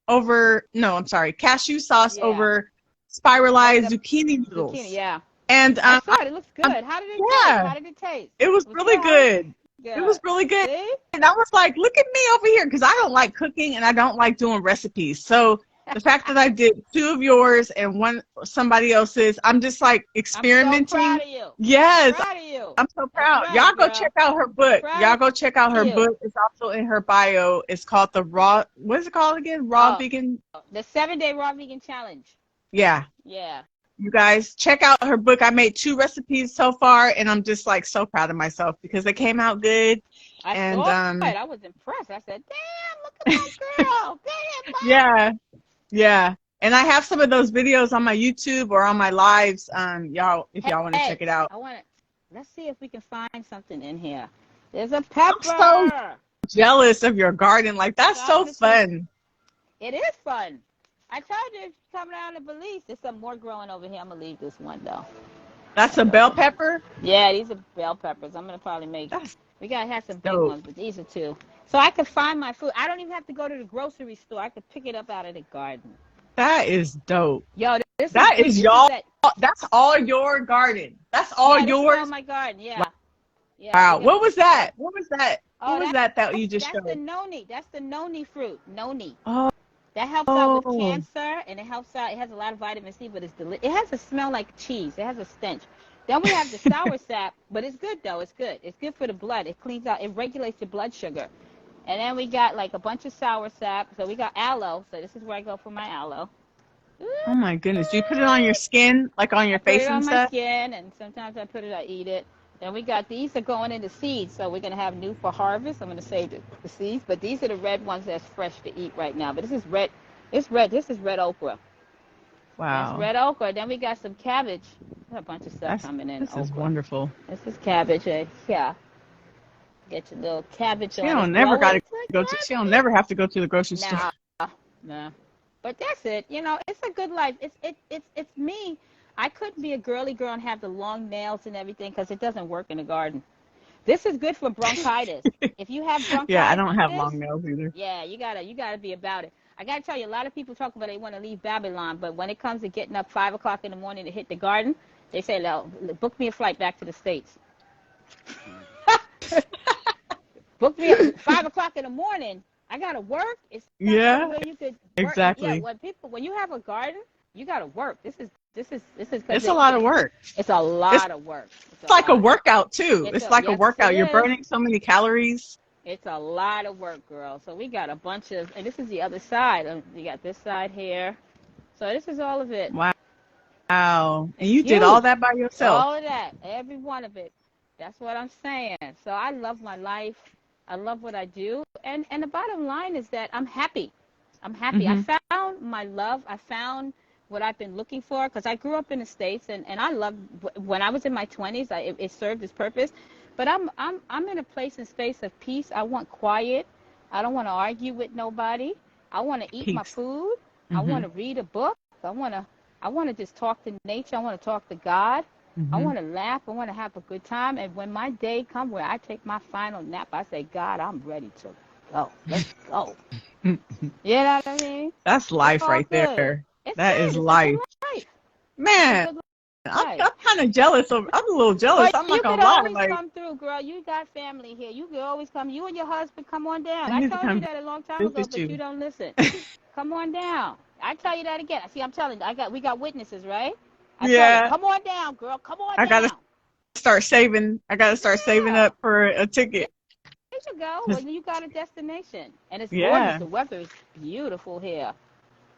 sauce over spiralized zucchini noodles. Yeah. And I saw it. It looks good. How did it taste? How did it taste? It was really good. It was really good. See? And I was like, look at me over here, because I don't like cooking and I don't like doing recipes. So the fact that I did 2 of yours and somebody else's, I'm just like experimenting. I'm so proud of you. Yes. I'm proud of you. I'm so proud. Right, y'all go girl. check out her book. Y'all go check out her book. It's also in her bio. It's called what is it called again? Vegan? The 7-Day Raw Vegan Challenge. Yeah. Yeah. You guys check out her book. I made 2 recipes so far, and I'm just like so proud of myself because they came out good. I was impressed. I said, damn, look at my girl. Damn, Mom. Yeah. And I have some of those videos on my YouTube or on my lives. Y'all, if y'all want to check it out. Let's see if we can find something in here. There's a pepper. I'm so jealous of your garden. Like, that's so fun. It is fun. I told you, if you come down to Belize, there's some more growing over here. I'm going to leave this one, though. That's a bell pepper? Yeah, these are bell peppers. I'm going to probably make... We got to have some big ones, but these are 2. So I can find my food. I don't even have to go to the grocery store. I could pick it up out of the garden. That is dope. Yo, that's all your garden. That's all yours? That's all my garden, yeah. Wow. What was that? What was that you just showed? That's the noni. That's the noni fruit. Noni. Oh. That helps out with cancer, and it helps out. It has a lot of vitamin C, but it's delicious. It has a smell like cheese. It has a stench. Then we have the sour sap, but it's good, though. It's good. It's good for the blood. It cleans out. It regulates your blood sugar. And then we got, like, a bunch of sour sap. So we got aloe. So this is where I go for my aloe. Oh, my goodness. Do you put it on your skin, like on your face and stuff? I put it on my skin, and sometimes I eat it. Then we got these are going into seeds, so we're going to have new for harvest. I'm going to save the seeds, but these are the red ones that's fresh to eat right now. But this is red. It's red. This is red okra. Wow. That's red okra. Then we got some cabbage. There's a bunch of stuff coming in. This is wonderful. This is cabbage. Yeah. Get your little cabbage on. She don't never have to go to the grocery store. Nah. But that's it. It's a good life. It's me. I couldn't be a girly girl and have the long nails and everything because it doesn't work in the garden. This is good for bronchitis. If you have Yeah, I bronchitis, don't have long nails either. yeah, you gotta be about it. I gotta tell you, a lot of people talk about they want to leave Babylon, but when it comes to getting up 5 o'clock in the morning to hit the garden, they say, "No, book me a flight back to the States." Book me at 5 o'clock in the morning. I gotta work. It's not Yeah, somewhere you could work. Yeah, exactly. when you have a garden, you gotta work. This is because It's a lot of work. it's a It's lot of work. It's a like a lot. workout too. It's like a Yes, it workout. You're is. burning so many calories. It's a lot of work, girl. So we got a bunch of, and this is the other side. You got this side here. So this is all of it. Wow. Wow. And It's you did all huge. that by yourself. All of that, every one of it. That's what I'm saying. So I love my life. I love what I do. And the bottom line is that I'm happy. I'm happy. I Hmm. found my love. I found what I've been looking for because I grew up in the States and I love when I was in my 20s, it served its purpose. But I'm in a place and space of peace. I want quiet. I don't want to argue with nobody. I want to eat my Peace. food. I Hmm. want to read a book. I want to just talk to nature. I want to talk to God. I Hmm. want to laugh. I want to have a good time. And when my day comes where I take my final nap, I say, God, I'm ready to go. Let's go. You know what I mean? That's It's life all right good. there. It's That is good. It's a good life. life. It's a Man, good I'm life. kind of jealous of, I'm a little jealous. Well, I'm not you could gonna lie. always Like, come through, girl. You got family here. You could always come. You and your husband come on down. I I need to told you come that a long time ago, visit but you you. don't listen. Come on down. I tell you that again. See, I'm telling you, we got witnesses, right? I tell her, Yeah, come on down, girl. Come on I gotta down. start saving. I gotta start saving Yeah. up for a ticket. There you go. Well, you got a destination, and it's gorgeous. Yeah, The weather is beautiful here.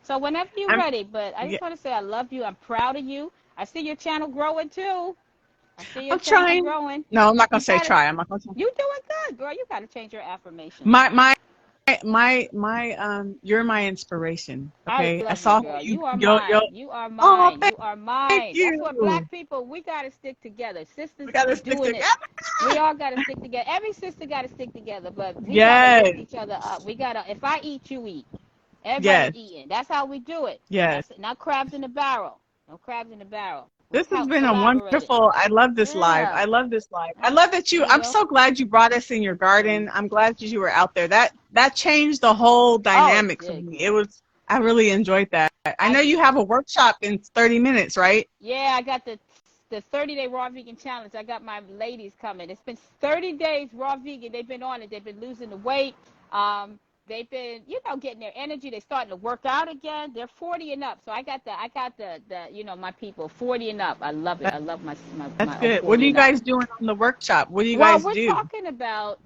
So whenever you're I'm. ready, but I Yeah, just want to say I love you. I'm proud of you. I see your channel growing too. I see your I'm channel trying. growing. No, I'm not gonna You say got it. try. I'm not gonna say. You doing good, girl. You got to change your affirmations. My you're my inspiration. I Okay, I love you, saw how girl. you You are yo. mine. You are Oh, mine. You are thank mine. That's what you. black people, we got to stick together. Sisters We gotta stick doing together. it. We all got to stick together. Every sister got to stick together, but we got to lift Yes, each other up. We got to, if I eat, you eat. Everybody's yes, eating. That's how we do it. yes. That's not crabs in the barrel. No crabs in the barrel. We're This has been a collaborating. wonderful. I love this live. Yeah. I love this live. I Oh, love that there you. you I'm go. so glad you brought us in your garden. I'm glad that you were out there. That changed the whole Oh, it dynamic for did, me. It girl. was. I really enjoyed that. I I know you did have too. a workshop in 30 minutes, right? Yeah, I got the 30-day raw vegan challenge. I got my ladies coming. It's been 30 days raw vegan. They've been on it. They've been losing the weight. They've been, getting their energy. They're starting to work out again. They're 40 and up. So I got the my people 40 and up. I love it. That, I love that's my good. What are 40 you and up. guys doing on the workshop? What do you Well, guys we're do? talking about,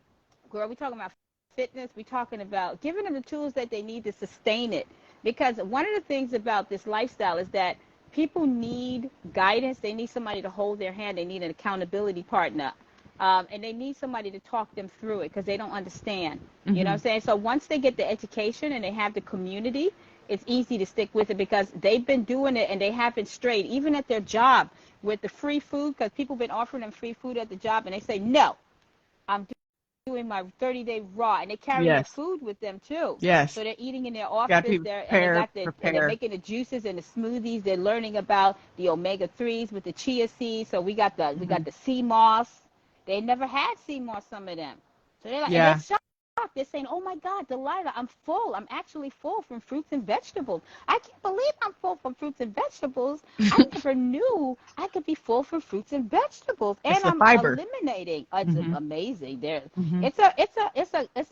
girl, we're talking about fitness. We're talking about giving them the tools that they need to sustain it. Because one of the things about this lifestyle is that people need guidance. They need somebody to hold their hand. They need an accountability partner. And they need somebody to talk them through it because they don't understand. You know what Hmm. I'm saying? So once they get the education and they have the community, it's easy to stick with it because they've been doing it and they have been straight, even at their job with the free food, because people have been offering them free food at the job and they say, no, I'm doing my 30-day raw, and they're carrying their Yes, food with them too. yes. So they're eating in their Got office. people They're prepare. making the juices and the smoothies. They're learning about the omega 3s with the chia seeds. So we got Hmm. the sea moss. They never had sea moss. Some of them. So they're like, and they're Yeah. shocked. They're saying, "Oh my God, Delilah, I'm full. I'm actually full from fruits and vegetables. I can't believe I'm full from fruits and vegetables. I never knew I could be full from fruits and vegetables, It's and the I'm fiber. eliminating. It's Hmm. amazing. There, Hmm. it's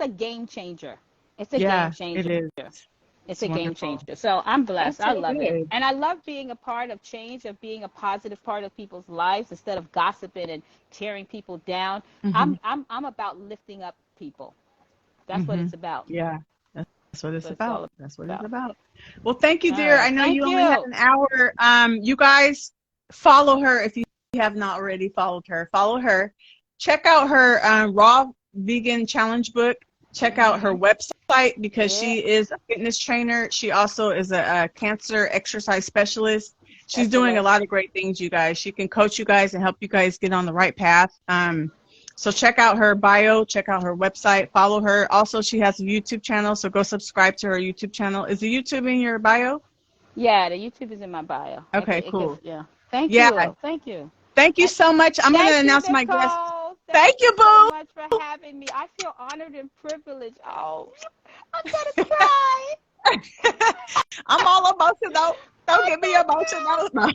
a game changer. It's a game Yeah, it changer. is. It's It's a game wonderful. changer. So I'm That's blessed. I so love it, good. and I love being a part of change, of being a positive part of people's lives instead of gossiping and tearing people down. Hmm. I'm about lifting up people. That's what Hmm. it's about. Yeah, that's what That's it's what it's about. all That's what it's about. about. Well, thank you, All dear. I right. know Thank you only have you. an hour. You guys follow her if you have not already followed her. Follow her. Check out her raw vegan challenge book. Check out her Mhm. website because Yeah. she is a fitness trainer. She also is a cancer exercise specialist. She's doing a Specialist. lot of great things, you guys. She can coach you guys and help you guys get on the right path. So check out her bio, check out her website, follow her. Also, she has a YouTube channel, so go subscribe to her YouTube channel. Is the YouTube in your bio? Yeah, the YouTube is in my bio. Okay, It could, cool. yeah. Thank Yeah. you. Thank you. Thank you And so much. I'm going to thank you, announce my guest. Nicole. Thank you, so boo. much for having me. I feel honored and privileged. Oh, I'm gonna cry. I'm all emotional. Don't get me emotional. No.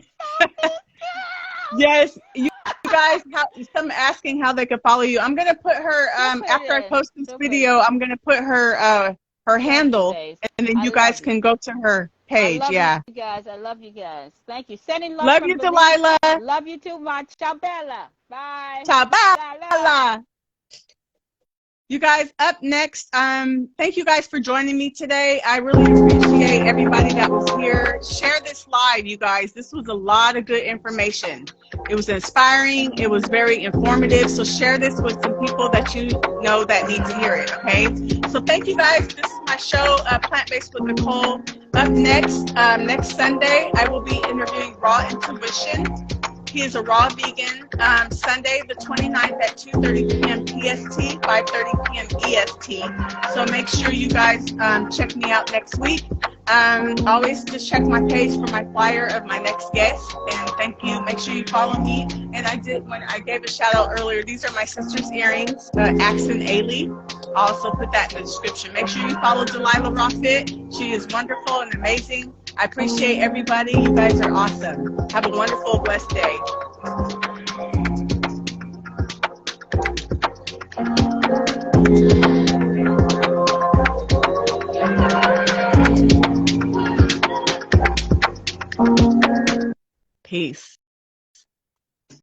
Yes, you guys, some asking how they could follow you. I'm gonna put her She'll put it after I in. post this She'll put it video. in. I'm gonna put her Thank you, handle, babes. and then I you guys love you. can go to her I page. love you Yeah, guys. I love you guys. Thank you. Sending love love from you, Belize. Delilah. Love you too much. Ciao, Bella. Bye. Bella. Chabala. You guys, up next, thank you guys for joining me today. I really appreciate everybody that was here. Share this live, you guys. This was a lot of good information. It was inspiring. It was very informative. So share this with some people that you know that need to hear it, okay? So thank you guys. This is my show, Plant-Based with Nicole. Up next, next Sunday, I will be interviewing Raw Intuition. He is a raw vegan. Sunday the 29th at 2:30 p.m. PST, 5:30 p.m. EST. So make sure you guys check me out next week. Always just check my page for my flyer of my next guest. And thank you. Make sure you follow me. And when I gave a shout out earlier, these are my sister's earrings, Axon Ailey. I'll also put that in the description. Make sure you follow Delilah Raw Fit. She is wonderful and amazing. I appreciate everybody. You guys are awesome. Have a wonderful, blessed day. Peace.